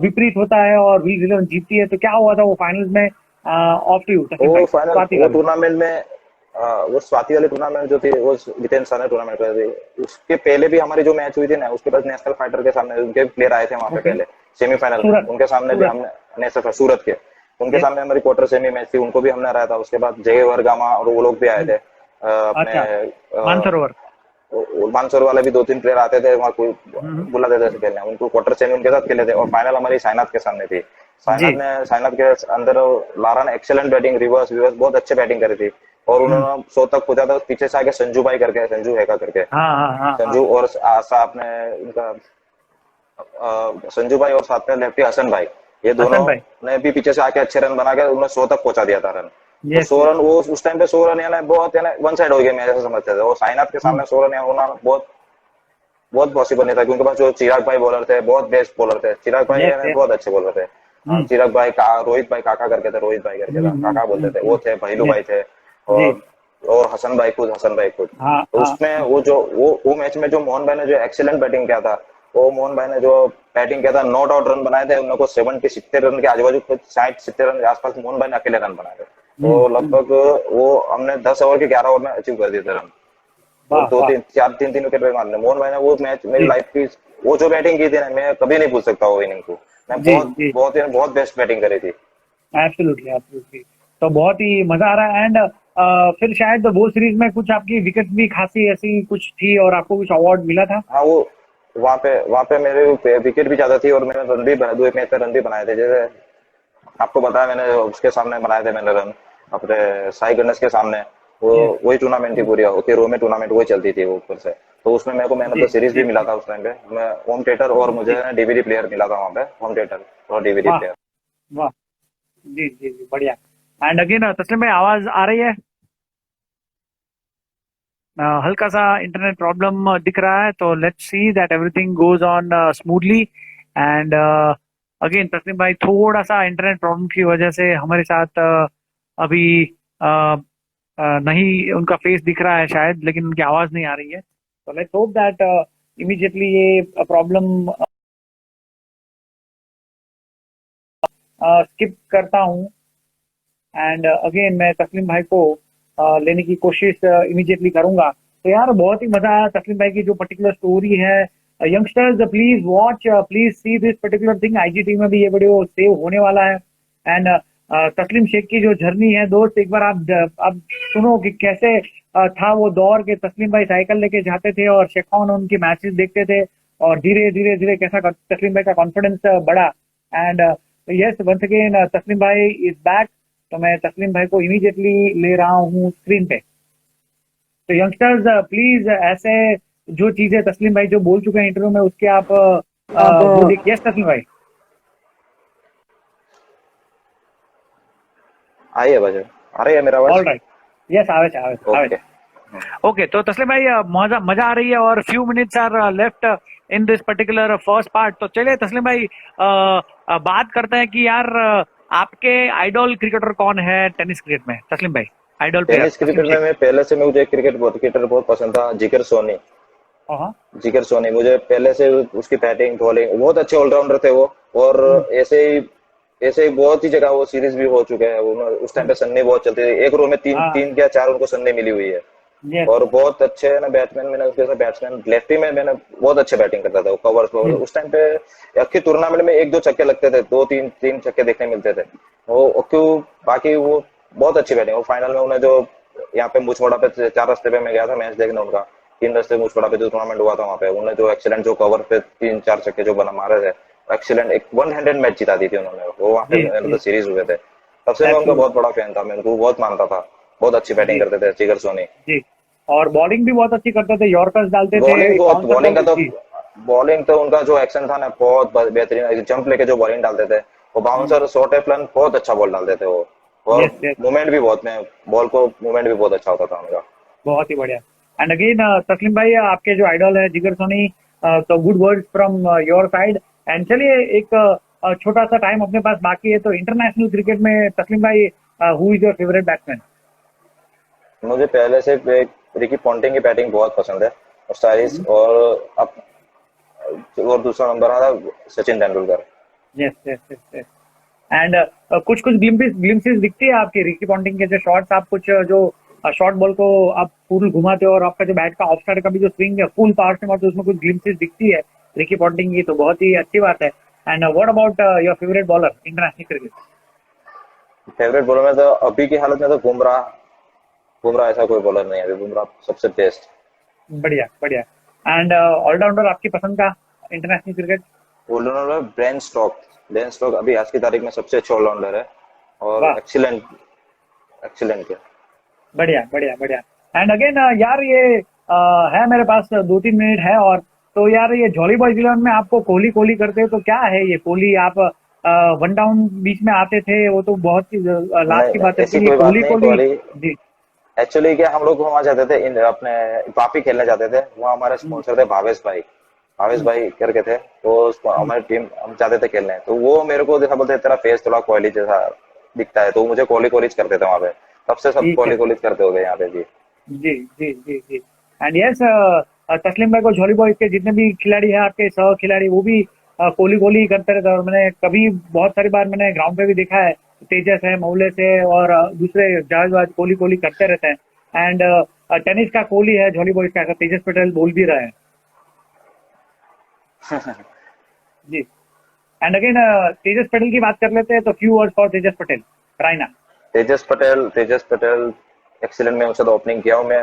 विपरीत होता है और विल गिलन जीतती है। तो क्या हुआ था वो फाइनल्स में? ऑफ टू यू वो फाइनल वो टूर्नामेंट में वो स्वाति वाले टूर्नामेंट जो थी वो जितेंद्र सर ने टूर्नामेंट कर दी। उसके पहले भी हमारी जो मैच हुई थी ना, उसके बाद नेशनल फाइटर के सामने उनके प्लेयर आए थे वहां पे पहले सेमीफाइनल में, उनके सामने भी हमने नेशनल सूरत के उनके सामने हमारी क्वार्टर सेमी मैच थी, उनको भी हमने हराया था। उसके बाद जय वर्गामा और वो लोग भी आए थे अपने मानसरोवर वाले भी 2-3 प्लेयर आते थे वहाँ, कोई बुलाते थे खेलने, उनको क्वार्टर सेमी उनके साथ खेले थे। और फाइनल हमारी साईनाथ के सामने थी। साईनाथ के अंदर लारा ने एक्सेलेंट बैटिंग, रिवर्स बहुत अच्छे बैटिंग करी थी और उन्होंने 100 तक पहुंचा था। पीछे से आगे संजू भाई करके, संजू हैका करके, संजू और साथ में उनका संजू भाई और साथ में लेफ्टी हसन भाई, ये दोनों ने भी पीछे से आके अच्छे रन बना के उन्होंने 100 तक पहुंचा दिया था रन। तो 100 रन वो उस टाइम पे 100 रन यानी बहुत वन साइड हो गया, मैं जैसे समझते थे। और साईनाथ के सामने 100 रन होना बहुत पॉसिबल नहीं था, क्योंकि पास जो चिराग भाई बॉलर थे, बहुत बेस्ट बॉलर थे। चिराग भाई बहुत अच्छे बॉलर थे। चिराग भाई रोहित भाई काका करके थे, रोहित भाई करके था, काका बोलते थे, वो थे। भैलू भाई थे और हसन भाई खुद। तो उसमें वो मैच में जो मोहन भाई ने जो एक्सीलेंट बैटिंग किया था, वो मोहन भाई ने जो बैटिंग किया था, नॉट आउट रन बनाए थे उनको 70 रन के आजू बाजू, 60-70 रन के आसपास मोहन भाई ने अकेले रन बनाए थे। तो लगभग वो हमने 10 ओवर के 11 ओवर में अचीव कर दिए थे रन। तो 3 विकेट मार ले मोहन भाई ने। वो मैच मेरी लाइफ की वो जो बैटिंग की थी ना, मैं कभी नहीं भूल सकता वो इनिंग को। मैं बहुत बेस्ट बैटिंग करी थी। एब्सोल्युटली। तो बहुत ही मजा आ रहा है। एंड फिर शायद वो सीरीज में कुछ आपकी विकेट भी खासी ऐसी कुछ थी और आपको कुछ अवार्ड मिला था? हाँ, वो वहाँ पे मेरे विकेट भी ज्यादा थी और मैंने रन भी बनाए, 2 मैच में रन भी बनाए थे। जैसे आपको बताया मैंने, उसके सामने बनाए थे मैंने रन अपने साई गणेश के सामने। वही टूर्नामेंट थी पूरी, रो में टूर्नामेंट वही चलती थी वो ऊपर से। तो उसमें मेरे को मैन ऑफ द सीरीज भी मिला था उस टाइम पे। मैं होम थिएटर और मुझे डीवीडी प्लेयर मिला था वहाँ पे, होम थिएटर और डीवीडी प्लेयर। वाह, जी जी जी, बढ़िया। एंड अगेन तस्लीम भाई, आवाज आ रही है? हल्का सा इंटरनेट प्रॉब्लम दिख रहा है, तो let's see that everything goes on smoothly. And again तस्लीम भाई थोड़ा सा इंटरनेट प्रॉब्लम की वजह से हमारे साथ अभी नहीं उनका फेस दिख रहा है शायद, लेकिन उनकी आवाज नहीं आ रही है। तो लेट्स होप दैट इमीडिएटली ये प्रॉब्लम स्किप करता हूँ। एंड अगेन मैं तस्लीम भाई को लेने की कोशिश इमीडिएटली करूंगा। तो यार बहुत ही मजा आया तस्लीम भाई की जो पर्टिकुलर स्टोरी है। Youngsters please watch, please see this particular thing. IGT में भी ये वीडियो सेव होने वाला है। एंड तस्लीम शेख की जो जर्नी है दोस्त, एक बार आप सुनो कि कैसे था वो दौर के तस्लीम भाई साइकिल लेके जाते थे और शेख खान उनकी मैचेस देखते थे और धीरे धीरे कैसा तस्लीम भाई का कॉन्फिडेंस बढ़ा। एंड यस, वंस अगेन तस्लीम भाई इज बैक। तो मैं तस्लीम भाई को इमीडिएटली ले रहा हूँ स्क्रीन पे। तो यंगस्टर्स प्लीज ऐसे जो चीजें तस्लीम भाई जो बोल चुके हैं इंटरव्यू में, उसके आप बोलिए। यस तस्लीम भाई, आइए बजे आ रही है मेरा आवाज? ऑलराइट, यस आवे। ओके, तो तस्लीम भाई मजा आ रही है और few minutes are left in this particular first part. तो चलिए तस्लीम भाई बात करते हैं कि यार आपके आइडल क्रिकेटर कौन है टेनिस क्रिकेट में? तस्लीम भाई आइडल टेनिस क्रिकेट में मैं पहले से मुझे क्रिकेटर बहुत पसंद था, जिगर सोनी। जिगर सोनी मुझे पहले से उसकी बैटिंग बॉलिंग बहुत अच्छे ऑलराउंडर थे वो। और ऐसे ही बहुत ही जगह वो सीरीज भी हो चुके हैं। उस टाइम पे सन्नी बहुत चलती थी, एक रो में 3 या 4 उनको सन्नी मिली हुई है। और बहुत अच्छे है ना बैट्समैन। मैंने उसके साथ बैट्समैन लेफ्टी में मैंने बहुत अच्छे बैटिंग करता था, कवर्स उस टाइम पे अच्छी टूर्नामेंट में 1-2 छक्के लगते थे, 2-3 छक्के देखने मिलते थे वो। क्यों बाकी वो बहुत अच्छी बैटिंग। वो फाइनल में उन्हें जो यहाँ पे मुछवाड़ा पे 4 रास्ते पे मैं गया था मैच देखने उनका, 3 रास्ते मुछवाड़ा पे जो टूर्नामेंट हुआ था वहाँ पे, उन्हें जो एक्सीलेंट जो कवर पे 3-4 छक्के जो मारे थे, एक्सीलेंट एक 100 मैच जिता दी थी उन्होंने वो वहाँ पे सीरीज हुए थे। तब से मैं उनका बहुत बड़ा फैन था, मैं उनको बहुत मानता था। बहुत अच्छी बैटिंग करते थे जिगर सोनी जी, और बॉलिंग भी बहुत अच्छी करते थे, यॉर्कर्स डालते थे। बॉलिंग तो उनका जो एक्शन था ना बहुत बेहतरीन, जंप लेके जो बॉलिंग डालते थे वो बाउंसर शॉर्ट एप्लन बहुत अच्छा बॉल डालते थे वो। और यस यस, मूवमेंट भी बहुत में बॉल को मूवमेंट भी बहुत अच्छा होता था उनका। बहुत ही बढ़िया। एंड अगेन तस्लीम भाई, आपके जो आइडल है जिगर सोनी, तो good words from your side. And चलिए, एक छोटा सा टाइम अपने पास बाकी है, तो इंटरनेशनल क्रिकेट में तस्लीम भाई, who is your favourite batsman? मुझे पहले से रिकी पॉन्टिंग की बैटिंग बहुत पसंद है और स्टाइलिश, और दूसरा नंबर आता Sachin Tendulkar. Yes yes yes yes. And कुछ कुछ ग्लिम्पसेस दिखती है आपकी रिकी पॉन्टिंग के जो शॉट्स, आप कुछ जो शॉर्ट बॉल को आप फुल घुमाते हो और आपका जो बैट का ऑफ साइड का भी जो स्विंग है फुल पावर से मारते हो, उसमें कुछ ग्लिम्पसेस दिखती है रिकी पॉन्टिंग की, तो बहुत ही अच्छी बात है। And what about your favourite bowler international cricket? Favourite bowler में तो अभी की हालत में तो बुमराह, बुमराह ऐसा कोई बॉलर नहीं है अभी, बुमराह सबसे बेस्ट। बढ़िया बढ़िया। एंड ऑलराउंडर आपकी पसंद का international cricket? Allrounder Ben Stokes, Ben Stokes अभी आज की तारीख में सबसे अच्छा ऑलराउंडर है और वाह, एक्सीलेंट, एक्सीलेंट है। बढ़िया बढ़िया बढ़िया। एंड अगेन यार, ये है मेरे पास 2-3 मिनट है, और तो यार ये जॉली बॉयज इलेवन में आपको कोहली कोहली करते हो, तो क्या है ये कोहली? आप वन डाउन बीच में आते थे, वो तो बहुत ही लास्ट नहीं की नहीं, बात है, ऐसी तो ये कोई बात कोहली नहीं। कोहली। कोहली जी एक्चुअली क्या, हम लोग वहाँ जाते थे अपने वापी खेलने जाते थे, वहाँ हमारे स्पॉन्सर थे भावेश भाई, भावेश भाई करके थे, तो हमारी टीम हम जाते थे खेलने, तो वो मेरे को देखा, बोलते तेरा फेस थोड़ा कोहली जैसा दिखता है, तो मुझे कोहली कोहली करते थे वहाँ पे, तब से सब ठीक है। कोहली कोहली करते हो गए यहाँ पे जी। जी जी जी जी। एंड यस, तस्लीम भाई को जॉली बॉयज के जितने भी खिलाड़ी हैं आपके सह खिलाड़ी, वो भी कोहली कोहली करते रहते हैं, और मैंने कभी बहुत सारी बार मैंने ग्राउंड पे भी देखा है, तेजस है, मौलेस है, और दूसरे जावेद कोहली कोहली करते रहते हैं। एंड टेनिस का कोहली है, जॉली बॉयज का ऐसा तेजस पटेल बोल भी रहे हैं। जी। एंड अगेन तेजस पटेल की बात कर लेते हैं, तो few words for Tejas Patel, Raina. Tejas Patel excellent में उससे तो ओपनिंग किया हूँ मैं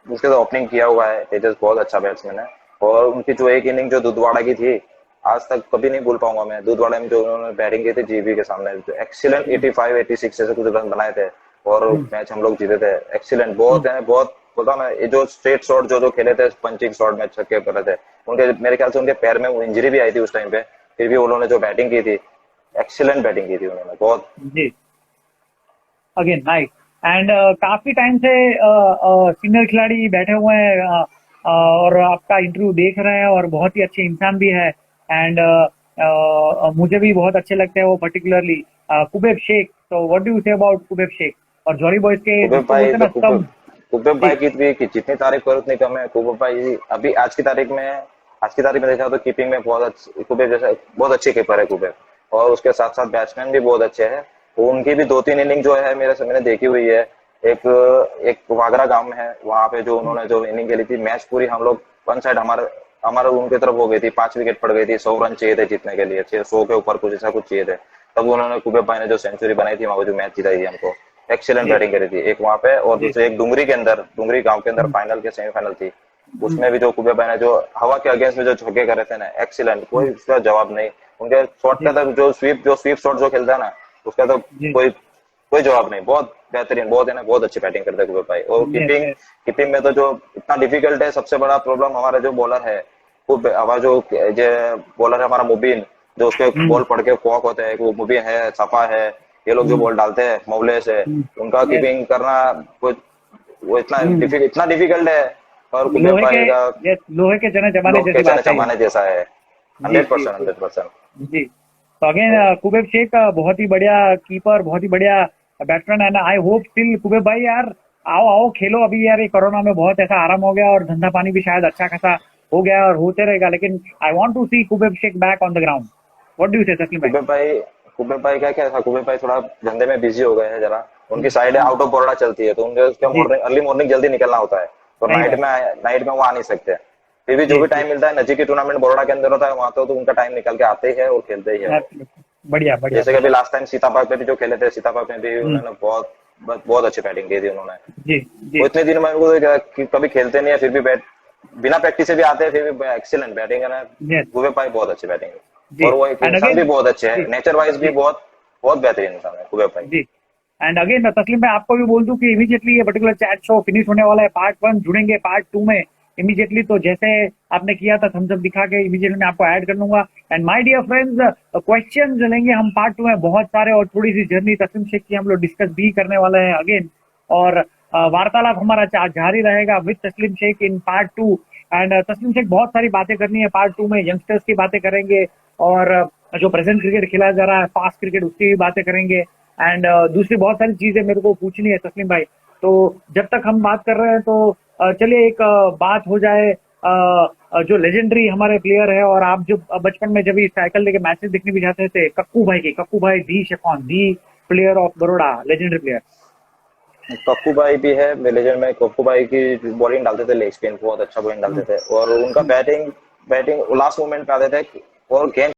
उसके तो ओपनिंग किया हुआ है। तेजस बहुत अच्छा बैट्समैन है, और उनकी जो एक इनिंग जो दुधवाड़ा की थी, आज तक कभी नहीं भूल पाऊंगा मैं। दुधवाड़ा में जो उन्होंने बैटिंग की थी जीबी के सामने, एक्सीलेंट 85 86 ऐसे कुछ रन बनाए थे, और मैच हम लोग जीते थे। एक्सीलेंट बहुत है, बहुत पता ना, ये जो स्ट्रेट शॉट जो जो खेले थे, पंचिंग शॉट में छक्के पड़े थे उनके, मेरे ख्याल से उनके पैर में इंजरी भी आई थी उस टाइम पे, फिर भी उन्होंने जो बैटिंग की थी, एक्सीलेंट बैटिंग की थी उन्होंने बहुत। जी, अगेन नाइस। एंड काफी टाइम से सीनियर खिलाड़ी बैठे हुए हैं, और आपका इंटरव्यू देख रहे हैं, और बहुत ही अच्छे इंसान भी है। एंड मुझे भी बहुत अच्छे लगते हैं वो, पर्टिकुलरली कुबेब शेख। तो what do you say about Kubeb Shaikh और जॉली बॉयज के, कुबेब जिसको भाई बोलते हैं तो ना स्तंभ? कुबेब जी भाई की भी जितनी तारीफ करो उतनी कम है। कुबेब भाई अभी आज की तारीख में देखा तो कीपिंग में बहुत अच्छी, कुबेब जैसा बहुत अच्छे कीपर है कुबेब, और उसके साथ साथ बैट्समैन भी बहुत अच्छे हैं। उनकी भी 2-3 इनिंग जो है मेरे से मैंने देखी हुई है। एक एक वागरा गांव में है, वहां पे जो उन्होंने जो इनिंग खेली थी, मैच पूरी हम लोग वन साइड, हमारे हमारे उनकी तरफ हो गई थी, 5 विकेट पड़ गई थी, 100 रन चाहिए थे जीतने के लिए, 100 के ऊपर कुछ ऐसा कुछ चाहिए थे, तब उन्होंने कुबेब भाई ने जो सेंचुरी बनाई थी, वहां जो मैच जिताई थी हमको। एक्सीलेंट जी बैटिंग करी थी एक वहां पे, और जी। दूसरे एक डुंगरी के अंदर, डुंगरी गांव के अंदर फाइनल के सेमीफाइनल थी, उसमें भी जो कुबेब भाई ने जो हवा के अगेंस्ट में जो छक्के करे थे ना, एक्सीलेंट, कोई उसका जवाब नहीं। उनके शॉट का जी तो जो स्वीप शॉट जो खेलता है ना, उसका तो जी। कोई कोई जवाब नहीं। बहुत बेहतरीन, बहुत है ना, बहुत अच्छी बैटिंग करते हैं कुबेर भाई। और यस कीपिंग यस। कीपिंग में तो जो इतना डिफिकल्ट है, सबसे बड़ा प्रॉब्लम हमारा जो बॉलर है, हमारा जो बॉलर है हमारा मुबीन, जो उसके बॉल पड़ के कॉक होते हैं, वो मुबीन है, सफा है, ये लोग जो बॉल डालते हैं, मौलेस है, उनका यस। कीपिंग करना कुछ वो इतना डिफिकल्ट है। और कुबेर लोहे के, भाई का यस, लोहे के चने चबाने लोग जैसी के चने बात है ये। चबाने जैसा है। जी 100%, जी जी 100%। जी। तो अगेन कुबेब शेख बहुत ही बढ़िया कीपर, बहुत ही बढ़िया बैट्समैन है ना। आई होप स्टिल कुबेब भाई यार, आओ आओ खेलो अभी यार, ये कोरोना में बहुत ऐसा आराम हो गया, और धंधा पानी भी शायद अच्छा खासा हो गया और होते रहेगा, लेकिन I want to see Kubeb Shaikh back on the ground. What do you say Taslim भाई? कुबेर भाई कुबेर भाई का क्या था, कुबेर भाई थोड़ा धंधे में बिजी हो गए हैं जरा, उनकी साइड आउट ऑफ बड़ौदा चलती है, तो उनके उसका जी, मॉर्निंग अर्ली मॉर्निंग जल्दी निकलना होता है, तो सही बात। नाइट में वो आ नहीं सकते। फिर भी जो जी भी जी, टाइम मिलता है, नजीक की टूर्नामेंट बड़ौदा के अंदर होता है, वहां तो उनका टाइम निकल के आते ही है और खेलते ही है वो। absolutely। बढ़िया बढ़िया जैसे कि अभी बढ़िया। लास्ट टाइम सीतापाक पे भी जो खेले थे, सीतापाक में भी हम्म, उन्होंने बहुत बहुत अच्छी बैटिंग की थी उन्होंने। जी जी वो इतने दिन में उनको कभी खेलते नहीं है, फिर भी बिना प्रैक्टिस से भी आते हैं, फिर भी एक्सीलेंट बैटिंग है ना। यस कुबेर भाई बहुत अच्छी बैटिंग है, जी। और वो एक एंड इंसान भी अगेन, बहुत अच्छे जी है, नेचर वाइज भी जी बहुत बहुत बेहतरीन इंसान है कुबेर भाई। जी। एंड अगेन तस्लीम भाई, आपको भी बोल दूं कि इमीडिएटली ये पर्टिकुलर चैट शो फिनिश होने वाला है, पार्ट 1 जुड़ेंगे पार्ट 2 में, इमीडिएटली। तो जैसे आपने किया था थम्स अप दिखा के इमीडिएटली मैं आपको ऐड कर लूंगा। And my dear friends, question लेंगे हम पार्ट 2 में बहुत सारे, और थोड़ी सी जर्नी तस्लीम शेख की हम लोग डिस्कस भी करने वाले हैं अगेन। और वार्तालाप हमारा जारी रहेगा विद तस्लीम शेख इन पार्ट 2। एंड तस्लीम शेख बहुत सारी बातें करनी है पार्ट 2 में, यंगस्टर्स की बातें करेंगे, और जो प्रेजेंट क्रिकेट खेला जा रहा है फास्ट क्रिकेट उसकी भी बातें करेंगे। एंड दूसरी बहुत सारी चीजें मेरे को पूछनी है तस्लीम भाई। तो जब तक हम बात कर रहे हैं तो चलिए एक बात हो जाए, जो लेजेंडरी हमारे प्लेयर है, और आप जो बचपन में जब साइकिल लेके मैचेस देखने भी जाते थे, कक्कू भाई की, कक्कू भाई दी शेफॉन, the player of Baroda, legendary player. Kappu भाई भी है विलेजर में। कप्पू भाई की बॉलिंग डालते थे, लेग स्पिन बहुत अच्छा बॉलिंग डालते थे, और उनका बैटिंग लास्ट मोमेंट पे आते थे और गेंद